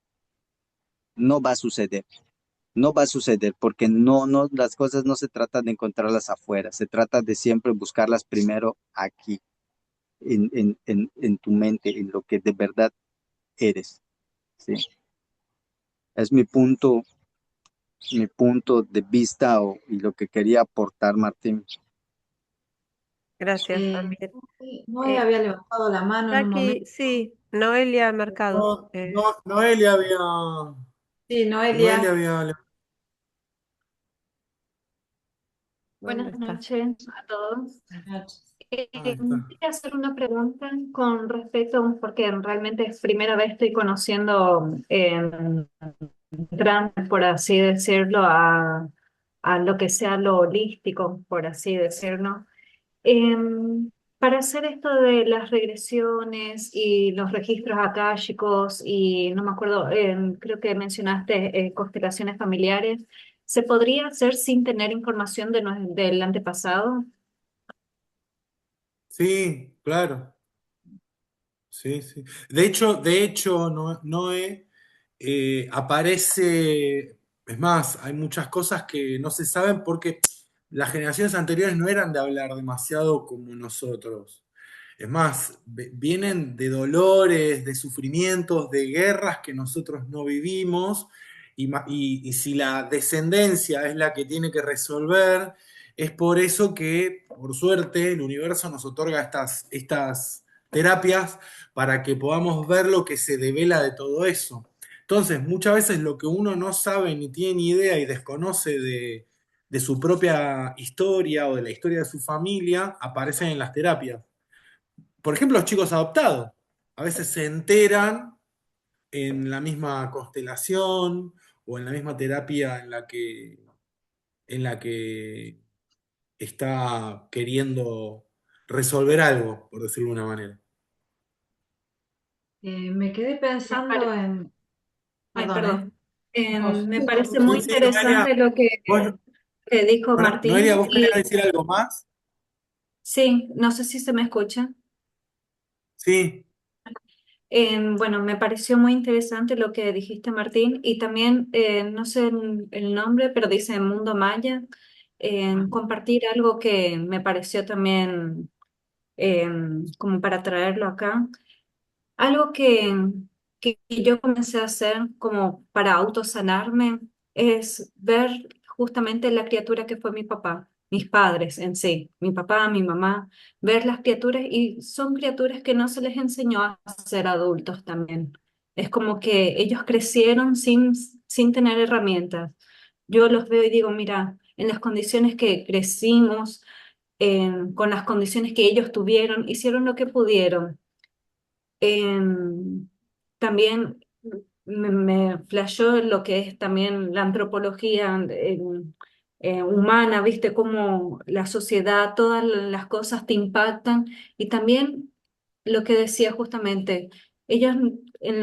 no va a suceder. No va a suceder porque las cosas no se tratan de encontrarlas afuera, se trata de siempre buscarlas primero aquí, en tu mente, en lo que de verdad eres. ¿Sí? Es mi punto de vista y lo que quería aportar, Martín. Gracias, Eh, Amir. Noé Eh, había levantado la mano en un Jackie, momento. sí, Noelia Mercado. No, no, Noelia había, Sí, Noelia Noelia. había, ¿Dónde Buenas está? noches a todos. ahí está. Quería hacer una pregunta con respecto, porque realmente es primera vez estoy conociendo trans, por así decirlo, a lo que sea lo holístico, por así decirlo. Para hacer esto de las regresiones y los registros akáshicos y no me acuerdo, creo que mencionaste constelaciones familiares, ¿se podría hacer sin tener información del antepasado? Sí, claro. Sí, sí. De hecho, Noé aparece, es más, hay muchas cosas que no se saben porque las generaciones anteriores no eran de hablar demasiado como nosotros. Es más, vienen de dolores, de sufrimientos, de guerras que nosotros no vivimos y si la descendencia es la que tiene que resolver, es por eso que, por suerte, el universo nos otorga estas terapias para que podamos ver lo que se devela de todo eso. Entonces, muchas veces lo que uno no sabe ni tiene ni idea y desconoce de su propia historia o de la historia de su familia, aparecen en las terapias. Por ejemplo, los chicos adoptados. A veces se enteran en la misma constelación o en la misma terapia en la que está queriendo resolver algo, por decirlo de una manera. Me quedé Me pensando pare- en, Ay, perdón, ¿eh? perdón. Vos. Me parece Sí, muy sí, Noelia, interesante lo vos, que dijo Noelia, Martín ¿vos querías y decir algo más? sí, no sé si se me escucha. Sí, Bueno, me pareció muy interesante lo que dijiste, Martín, y también, no sé el nombre, pero dice Mundo Maya, compartir algo que me pareció también eh, como para traerlo acá. Algo que yo comencé a hacer como para autosanarme es ver justamente la criatura que fue mi papá, mis padres en sí, mi papá, mi mamá, ver las criaturas y son criaturas que no se les enseñó a ser adultos también. Es como que ellos crecieron sin tener herramientas. Yo los veo y digo, mira, en las condiciones que crecimos, con las condiciones que ellos tuvieron, hicieron lo que pudieron. Em, También me flashó lo que es también la antropología humana, viste cómo la sociedad, todas las cosas te impactan y también lo que decía justamente, ellos en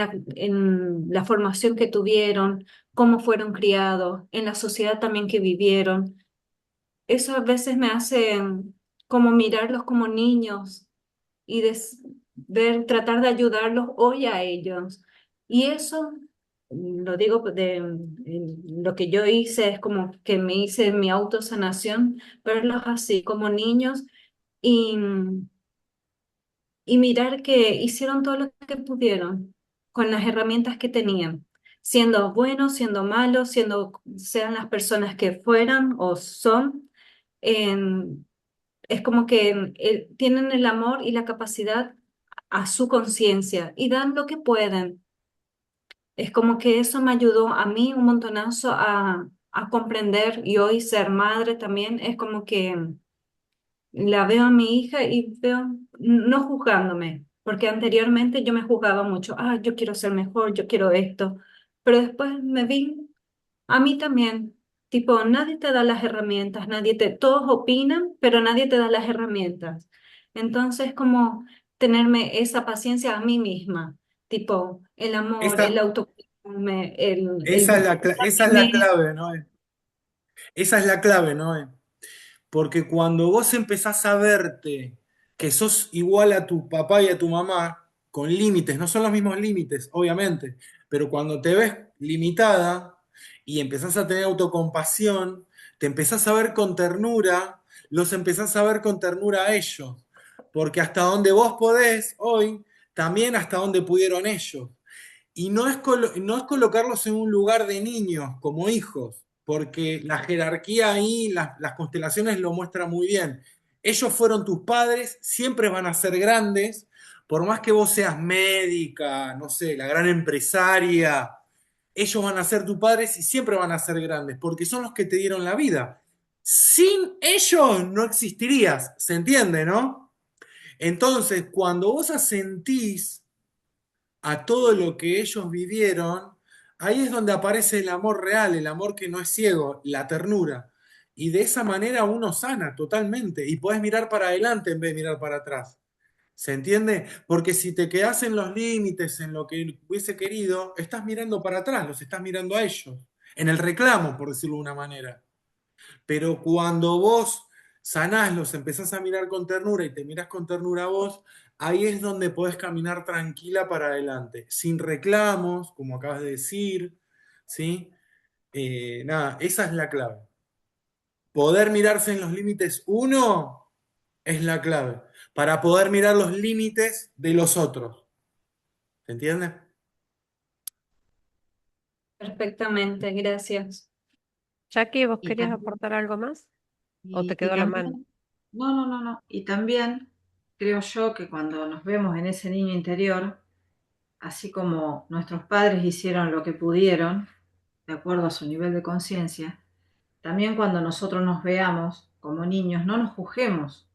la formación que tuvieron, cómo fueron criados, en la sociedad también que vivieron, eso a veces me hace como mirarlos como niños y ver, tratar de ayudarlos hoy a ellos. Y eso, lo digo lo que yo hice, es como que me hice mi autosanación, verlos así como niños y, y mirar que hicieron todo lo que pudieron con las herramientas que tenían, siendo buenos, siendo malos, sean las personas que fueran o son. em, es como que tienen el amor y la capacidad a su conciencia y dan lo que pueden. Es como que eso me ayudó a mí un montonazo a comprender y hoy ser madre también es como que la veo a mi hija y veo, no juzgándome, porque anteriormente yo me juzgaba mucho, yo quiero ser mejor, yo quiero esto, pero después me vi a mí también, tipo, nadie te da las herramientas, todos opinan, pero nadie te da las herramientas. Entonces, como tenerme esa paciencia a mí misma, tipo, el amor, el Esa, autocuidarme, esa es la clave, ¿no? Esa es la clave, ¿no? Porque cuando vos empezás a verte que sos igual a tu papá y a tu mamá, con límites, no son los mismos límites, obviamente, pero cuando te ves limitada y empezás a tener autocompasión, te empezás a ver con ternura, los empezás a ver con ternura a ellos. Porque hasta donde vos podés hoy, también hasta donde pudieron ellos. Y no es colocarlos en un lugar de niños, como hijos, porque la jerarquía ahí, las constelaciones lo muestran muy bien. Ellos fueron tus padres, siempre van a ser grandes, por más que vos seas médica, no sé, la gran empresaria, ellos van a ser tus padres y siempre van a ser grandes, porque son los que te dieron la vida. Sin ellos no existirías, ¿se entiende, no? Entonces, cuando vos asentís a todo lo que ellos vivieron, ahí es donde aparece el amor real, el amor que no es ciego, la ternura. Y de esa manera uno sana totalmente y puedes mirar para adelante en vez de mirar para atrás. ¿Se entiende? Porque si te quedas en los límites, en lo que hubiese querido, estás mirando para atrás, los estás mirando a ellos, en el reclamo, por decirlo de una manera. Pero cuando vos sanás, los empezás a mirar con ternura y te mirás con ternura a vos, ahí es donde podés caminar tranquila para adelante, sin reclamos, como acabas de decir, ¿sí? Nada, esa es la clave. Poder mirarse en los límites uno es la clave, para poder mirar los límites de los otros. ¿Se entiende? Perfectamente, gracias. Jackie, ¿vos Y querías también, aportar algo más? ¿O te y quedó la mano? también, no. Y también creo yo que cuando nos vemos en ese niño interior, así como nuestros padres hicieron lo que pudieron, de acuerdo a su nivel de conciencia, también cuando nosotros nos veamos como niños, no nos juzguemos,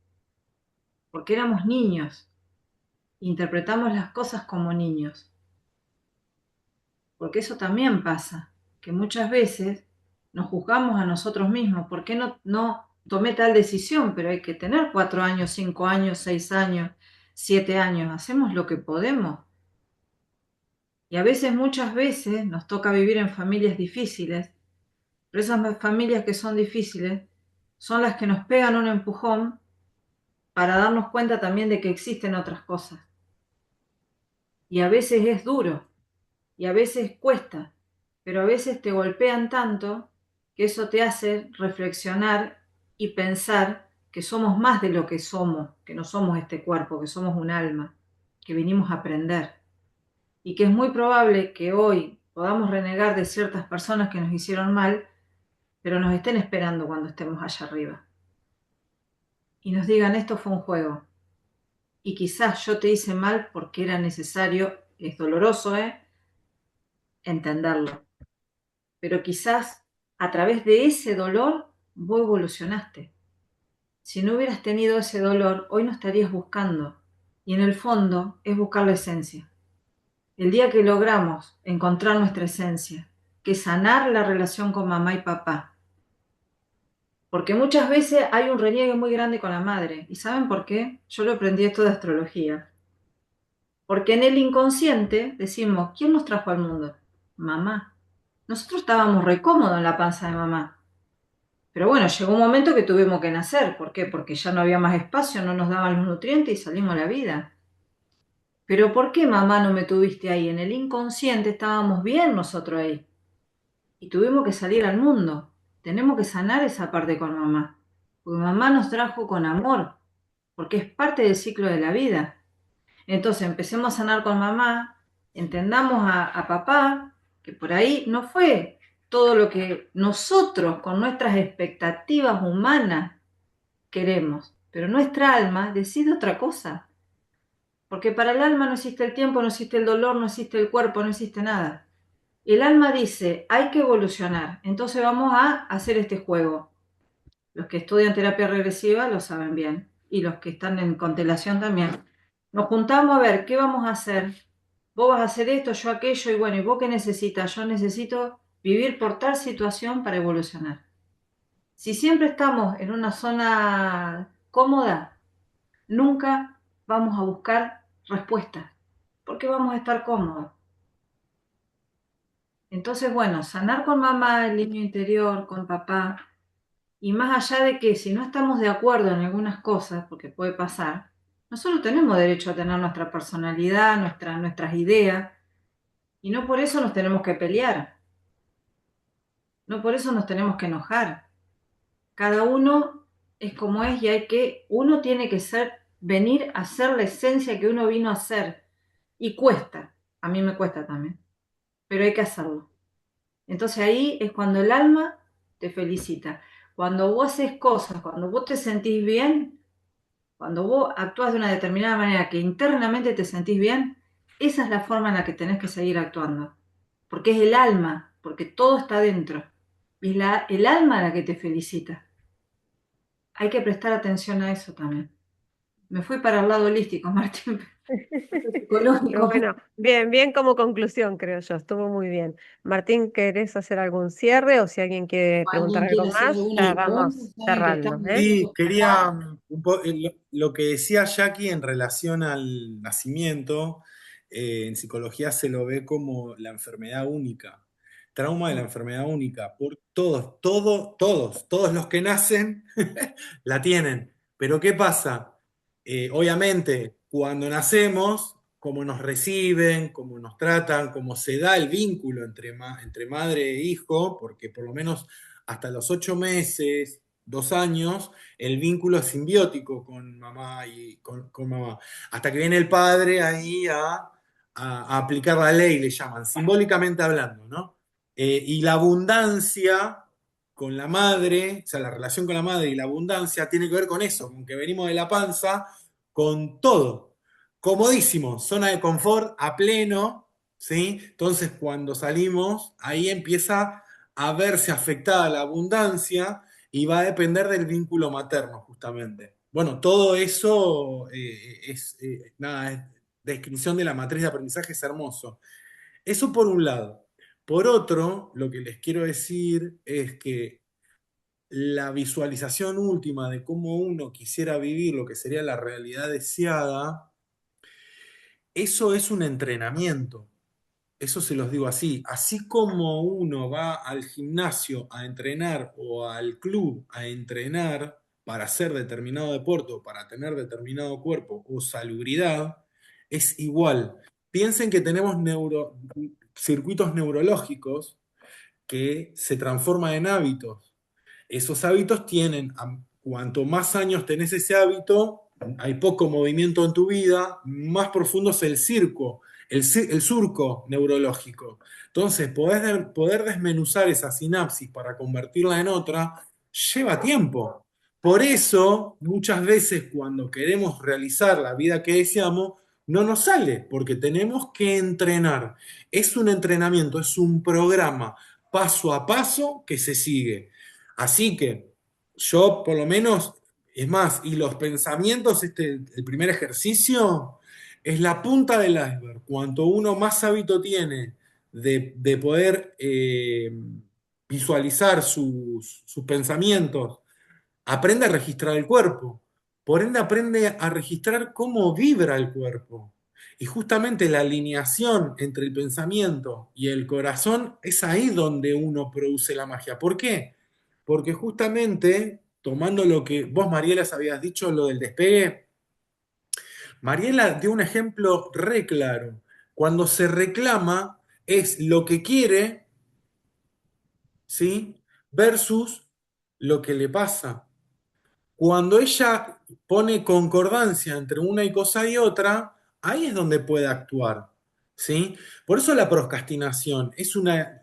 porque éramos niños, interpretamos las cosas como niños, porque eso también pasa, que muchas veces nos juzgamos a nosotros mismos, ¿por qué no tomé tal decisión? Pero hay que tener 4 años, 5 años, 6 años, 7 años, hacemos lo que podemos. Y a veces, muchas veces, nos toca vivir en familias difíciles, pero esas familias que son difíciles son las que nos pegan un empujón para darnos cuenta también de que existen otras cosas. Y a veces es duro, y a veces cuesta, pero a veces te golpean tanto que eso te hace reflexionar y pensar que somos más de lo que somos, que no somos este cuerpo, que somos un alma, que vinimos a aprender. Y que es muy probable que hoy podamos renegar de ciertas personas que nos hicieron mal, pero nos estén esperando cuando estemos allá arriba. Y nos digan, esto fue un juego. Y quizás yo te hice mal porque era necesario, es doloroso, entenderlo. Pero quizás a través de ese dolor vos evolucionaste. Si no hubieras tenido ese dolor, hoy no estarías buscando. Y en el fondo es buscar la esencia. El día que logramos encontrar nuestra esencia, que es sanar la relación con mamá y papá. Porque muchas veces hay un reniegue muy grande con la madre. ¿Y saben por qué? Yo lo aprendí esto de astrología. Porque en el inconsciente decimos, ¿quién nos trajo al mundo? Mamá. Nosotros estábamos re cómodos en la panza de mamá. Pero bueno, llegó un momento que tuvimos que nacer. ¿Por qué? Porque ya no había más espacio, no nos daban los nutrientes y salimos a la vida. Pero ¿por qué mamá no me tuviste ahí? En el inconsciente estábamos bien nosotros ahí. Y tuvimos que salir al mundo. Tenemos que sanar esa parte con mamá. Porque mamá nos trajo con amor. porque es parte del ciclo de la vida. Entonces empecemos a sanar con mamá, entendamos a papá, que por ahí no fue todo lo que nosotros con nuestras expectativas humanas queremos, pero nuestra alma decide otra cosa, porque para el alma no existe el tiempo, no existe el dolor, no existe el cuerpo, no existe nada. El alma dice, hay que evolucionar, entonces vamos a hacer este juego. Los que estudian terapia regresiva lo saben bien, y los que están en constelación también. Nos juntamos a ver qué vamos a hacer. Vos vas a hacer esto, yo aquello, y bueno, ¿y vos qué necesitas? Yo necesito vivir por tal situación para evolucionar. Si siempre estamos en una zona cómoda, nunca vamos a buscar respuestas, porque vamos a estar cómodos. Entonces, bueno, sanar con mamá, el niño interior, con papá, y más allá de que si no estamos de acuerdo en algunas cosas, porque puede pasar, nosotros tenemos derecho a tener nuestra personalidad, nuestras ideas, y no por eso nos tenemos que pelear, no por eso nos tenemos que enojar. Cada uno es como es y uno tiene que venir a ser la esencia que uno vino a ser. Y cuesta, a mí me cuesta también, pero hay que hacerlo. Entonces ahí es cuando el alma te felicita. Cuando vos haces cosas, cuando vos te sentís bien, cuando vos actúas de una determinada manera que internamente te sentís bien, esa es la forma en la que tenés que seguir actuando. Porque es el alma, porque todo está dentro. Y es el alma la que te felicita. Hay que prestar atención a eso también. Me fui para el lado holístico, Martín, Pero psicológico. bueno, bien, bien como conclusión, creo yo, estuvo muy bien. Martín, ¿querés hacer algún cierre o si alguien quiere preguntar ¿Alguien algo quiere hacer más? alguna Ya pregunta? vamos Saben que cerrando, estamos ¿eh? Sí, quería acá. lo que decía Jackie en relación al nacimiento, en psicología se lo ve como la enfermedad única, trauma de la enfermedad única, por todos los que nacen la tienen. Pero ¿qué pasa? Obviamente, cuando nacemos, cómo nos reciben, cómo nos tratan, cómo se da el vínculo entre madre e hijo, porque por lo menos hasta los 8 meses, 2 años, el vínculo es simbiótico con mamá y con mamá. Hasta que viene el padre ahí a aplicar la ley, le llaman, simbólicamente hablando, ¿no? Y la abundancia con la madre, o sea, la relación con la madre y la abundancia tiene que ver con eso, con que venimos de la panza con todo. Comodísimo, zona de confort a pleno, ¿sí? Entonces, cuando salimos, ahí empieza a verse afectada la abundancia y va a depender del vínculo materno, justamente. Bueno, todo eso nada, es descripción de la matriz de aprendizaje, es hermoso. Eso por un lado. Por otro, lo que les quiero decir es que la visualización última de cómo uno quisiera vivir lo que sería la realidad deseada, eso es un entrenamiento. Eso se los digo así. Así como uno va al gimnasio a entrenar o al club a entrenar para hacer determinado deporte o para tener determinado cuerpo o salubridad, es igual. Piensen que tenemos circuitos neurológicos que se transforman en hábitos. Esos hábitos tienen, cuanto más años tenés ese hábito, hay poco movimiento en tu vida, más profundo es el circo, el surco neurológico. Entonces, poder desmenuzar esa sinapsis para convertirla en otra, lleva tiempo. Por eso, muchas veces cuando queremos realizar la vida que deseamos, no nos sale, porque tenemos que entrenar. Es un entrenamiento, es un programa paso a paso que se sigue. Así que yo por lo menos, es más, y los pensamientos, el primer ejercicio, es la punta del iceberg. Cuanto uno más hábito tiene de poder visualizar sus pensamientos, aprende a registrar el cuerpo. Por ende, aprende a registrar cómo vibra el cuerpo. Y justamente la alineación entre el pensamiento y el corazón es ahí donde uno produce la magia. ¿Por qué? Porque justamente, tomando lo que vos, Mariela, habías dicho, lo del despegue, Mariela dio un ejemplo re claro. Cuando se reclama es lo que quiere, ¿sí? Versus lo que le pasa. Cuando ella pone concordancia entre una cosa y otra, ahí es donde puede actuar, ¿sí? Por eso la procrastinación es una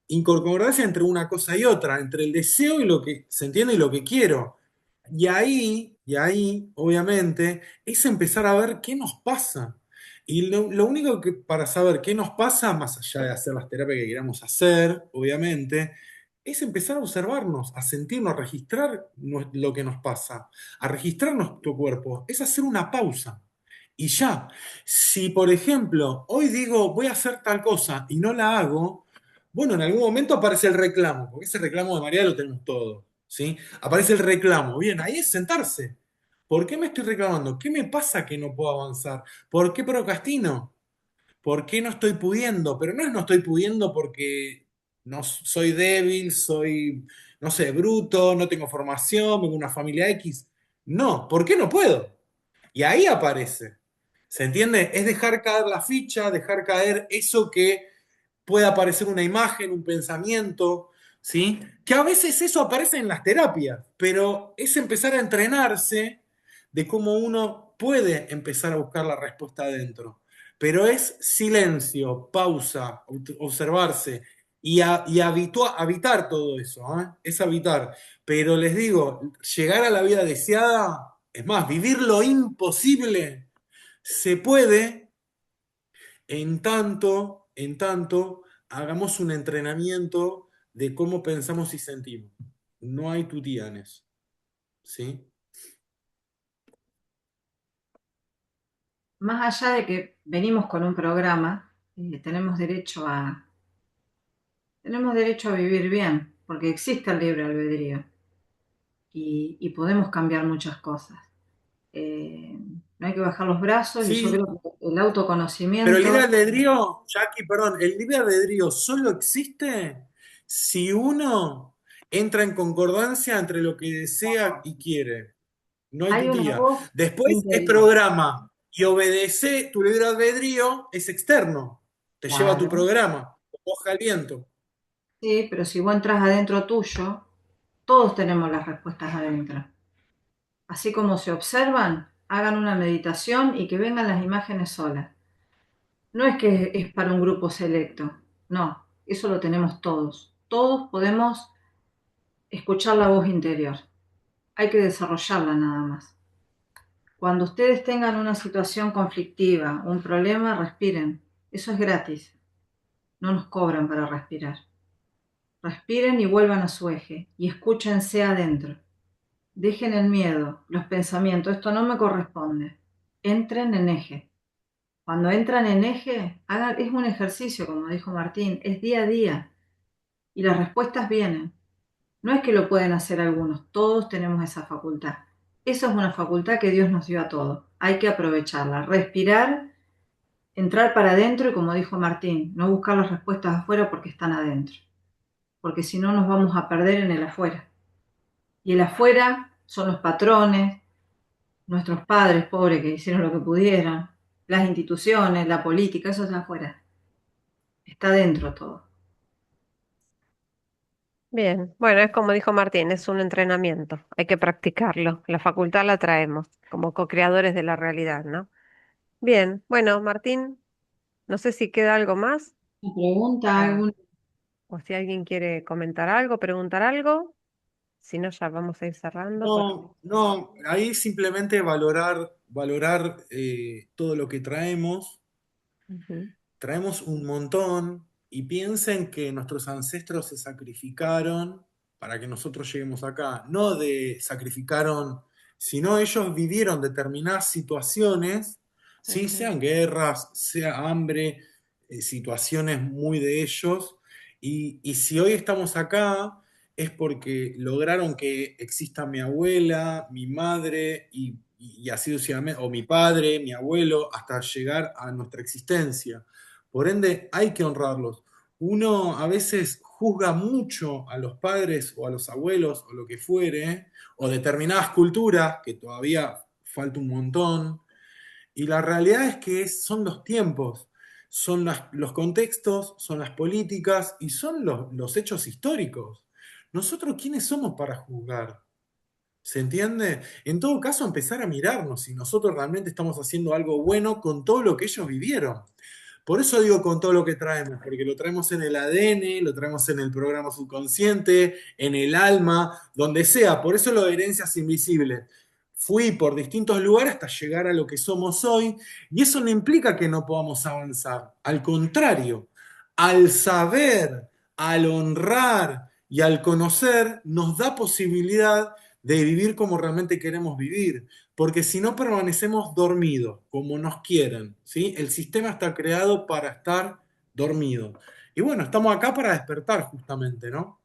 inconcordancia entre una cosa y otra, entre el deseo y lo que se entiende y lo que quiero. Y ahí, obviamente, es empezar a ver qué nos pasa. Y lo único que para saber qué nos pasa, más allá de hacer las terapias que queramos hacer, obviamente, es empezar a observarnos, a sentirnos, a registrar lo que nos pasa, a registrar nuestro cuerpo, es hacer una pausa. Y ya, si por ejemplo hoy digo voy a hacer tal cosa y no la hago, bueno, en algún momento aparece el reclamo, porque ese reclamo de María lo tenemos todos, ¿sí? Aparece el reclamo, bien, ahí es sentarse. ¿Por qué me estoy reclamando? ¿Qué me pasa que no puedo avanzar? ¿Por qué procrastino? ¿Por qué no estoy pudiendo? Pero no estoy pudiendo porque no soy débil, soy, no sé, bruto, no tengo formación, vengo de una familia X. No, ¿por qué no puedo? Y ahí aparece. ¿Se entiende? Es dejar caer la ficha, dejar caer eso que puede aparecer una imagen, un pensamiento, ¿sí? Que a veces eso aparece en las terapias, pero es empezar a entrenarse de cómo uno puede empezar a buscar la respuesta adentro. Pero es silencio, pausa, observarse habitar todo eso, ¿eh? Es habitar. Pero les digo, llegar a la vida deseada, es más, vivir lo imposible, se puede en tanto, hagamos un entrenamiento de cómo pensamos y sentimos. No hay tutía en eso, ¿sí? Más allá de que venimos con un programa, tenemos derecho a vivir bien, porque existe el libre albedrío y podemos cambiar muchas cosas. No hay que bajar los brazos y yo Sí, creo que el pero el libre autoconocimiento, albedrío, Jackie, perdón, el libre albedrío solo existe si uno entra en concordancia entre lo que desea y quiere. No hay hay una tutía. voz Después es interior, programa y obedece tu libre albedrío es externo. Te lleva a tu claro, programa, hoja al viento. sí, pero si vos entras adentro tuyo, todos tenemos las respuestas adentro. Así como se observan, hagan una meditación y que vengan las imágenes solas. No es que es para un grupo selecto, no, eso lo tenemos todos. Todos podemos escuchar la voz interior. Hay que desarrollarla nada más. Cuando ustedes tengan una situación conflictiva, un problema, respiren. Eso es gratis. No nos cobran para respirar. Respiren y vuelvan a su eje y escúchense adentro. Dejen el miedo, los pensamientos. Esto no me corresponde. Entren en eje. Cuando entran en eje, es un ejercicio, como dijo Martín, es día a día y las respuestas vienen. No es que lo pueden hacer algunos, todos tenemos esa facultad. Eso es una facultad que Dios nos dio a todos. Hay que aprovecharla, respirar, entrar para adentro y como dijo Martín, no buscar las respuestas afuera porque están adentro, porque si no nos vamos a perder en el afuera. Y el afuera son los patrones, nuestros padres pobres que hicieron lo que pudieron, las instituciones, la política, eso es afuera. Está dentro todo. Bien, bueno, es como dijo Martín, es un entrenamiento, hay que practicarlo. La facultad la traemos como co-creadores de la realidad, ¿no? Bien, bueno, Martín, no sé si queda algo más ¿Una pregunta? para, o si alguien quiere comentar algo, preguntar algo, si no, ya vamos a ir cerrando. No, no, ahí simplemente valorar todo lo que traemos. Ujú. Traemos un montón y piensen que nuestros ancestros se sacrificaron para que nosotros lleguemos acá. No de sacrificaron, sino ellos vivieron determinadas situaciones, ¿sí? Ujú. Sean guerras, sea hambre, situaciones muy de ellos. Y si hoy estamos acá es porque lograron que exista mi abuela, mi madre y así sucesivamente, o mi padre, mi abuelo, hasta llegar a nuestra existencia. Por ende, hay que honrarlos. Uno a veces juzga mucho a los padres o a los abuelos o lo que fuere, o determinadas culturas, que todavía falta un montón, y la realidad es que son los tiempos, son los contextos, son las políticas y son los hechos históricos. Nosotros, ¿quiénes somos para juzgar? ¿Se entiende? En todo caso, empezar a mirarnos si nosotros realmente estamos haciendo algo bueno con todo lo que ellos vivieron. Por eso digo con todo lo que traemos, porque lo traemos en el ADN, lo traemos en el programa subconsciente, en el alma, donde sea. Por eso lo de herencias invisibles. Fui por distintos lugares hasta llegar a lo que somos hoy, y eso no implica que no podamos avanzar. Al contrario, al saber, al honrar y al conocer, nos da posibilidad de vivir como realmente queremos vivir, porque si no permanecemos dormidos, como nos quieren, ¿sí? El sistema está creado para estar dormido. Y bueno, estamos acá para despertar justamente, ¿no?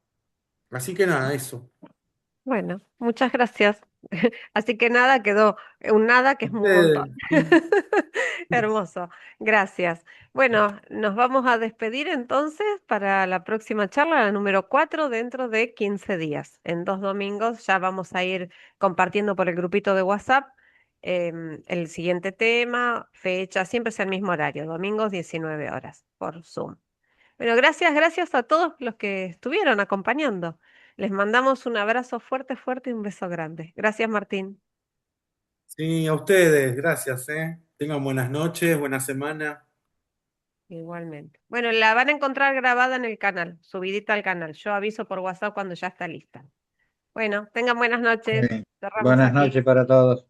Así que nada, eso. Bueno, muchas gracias. Así que nada, quedó un nada que es un montón. Ustedes, sí. Hermoso, gracias. Bueno, nos vamos a despedir entonces para la próxima charla, la número 4, dentro de 15 días. En 2 domingos ya vamos a ir compartiendo por el grupito de WhatsApp el siguiente tema, fecha, siempre es el mismo horario, domingos 19 horas por Zoom. Bueno, gracias a todos los que estuvieron acompañando. Les mandamos un abrazo fuerte, fuerte y un beso grande. Gracias, Martín. Sí, a ustedes, gracias, ¿eh? Tengan buenas noches, buena semana. Igualmente. Bueno, la van a encontrar grabada en el canal, subidita al canal. Yo aviso por WhatsApp cuando ya está lista. Bueno, tengan buenas noches. Bien. Cerramos Buenas aquí. noches para todos.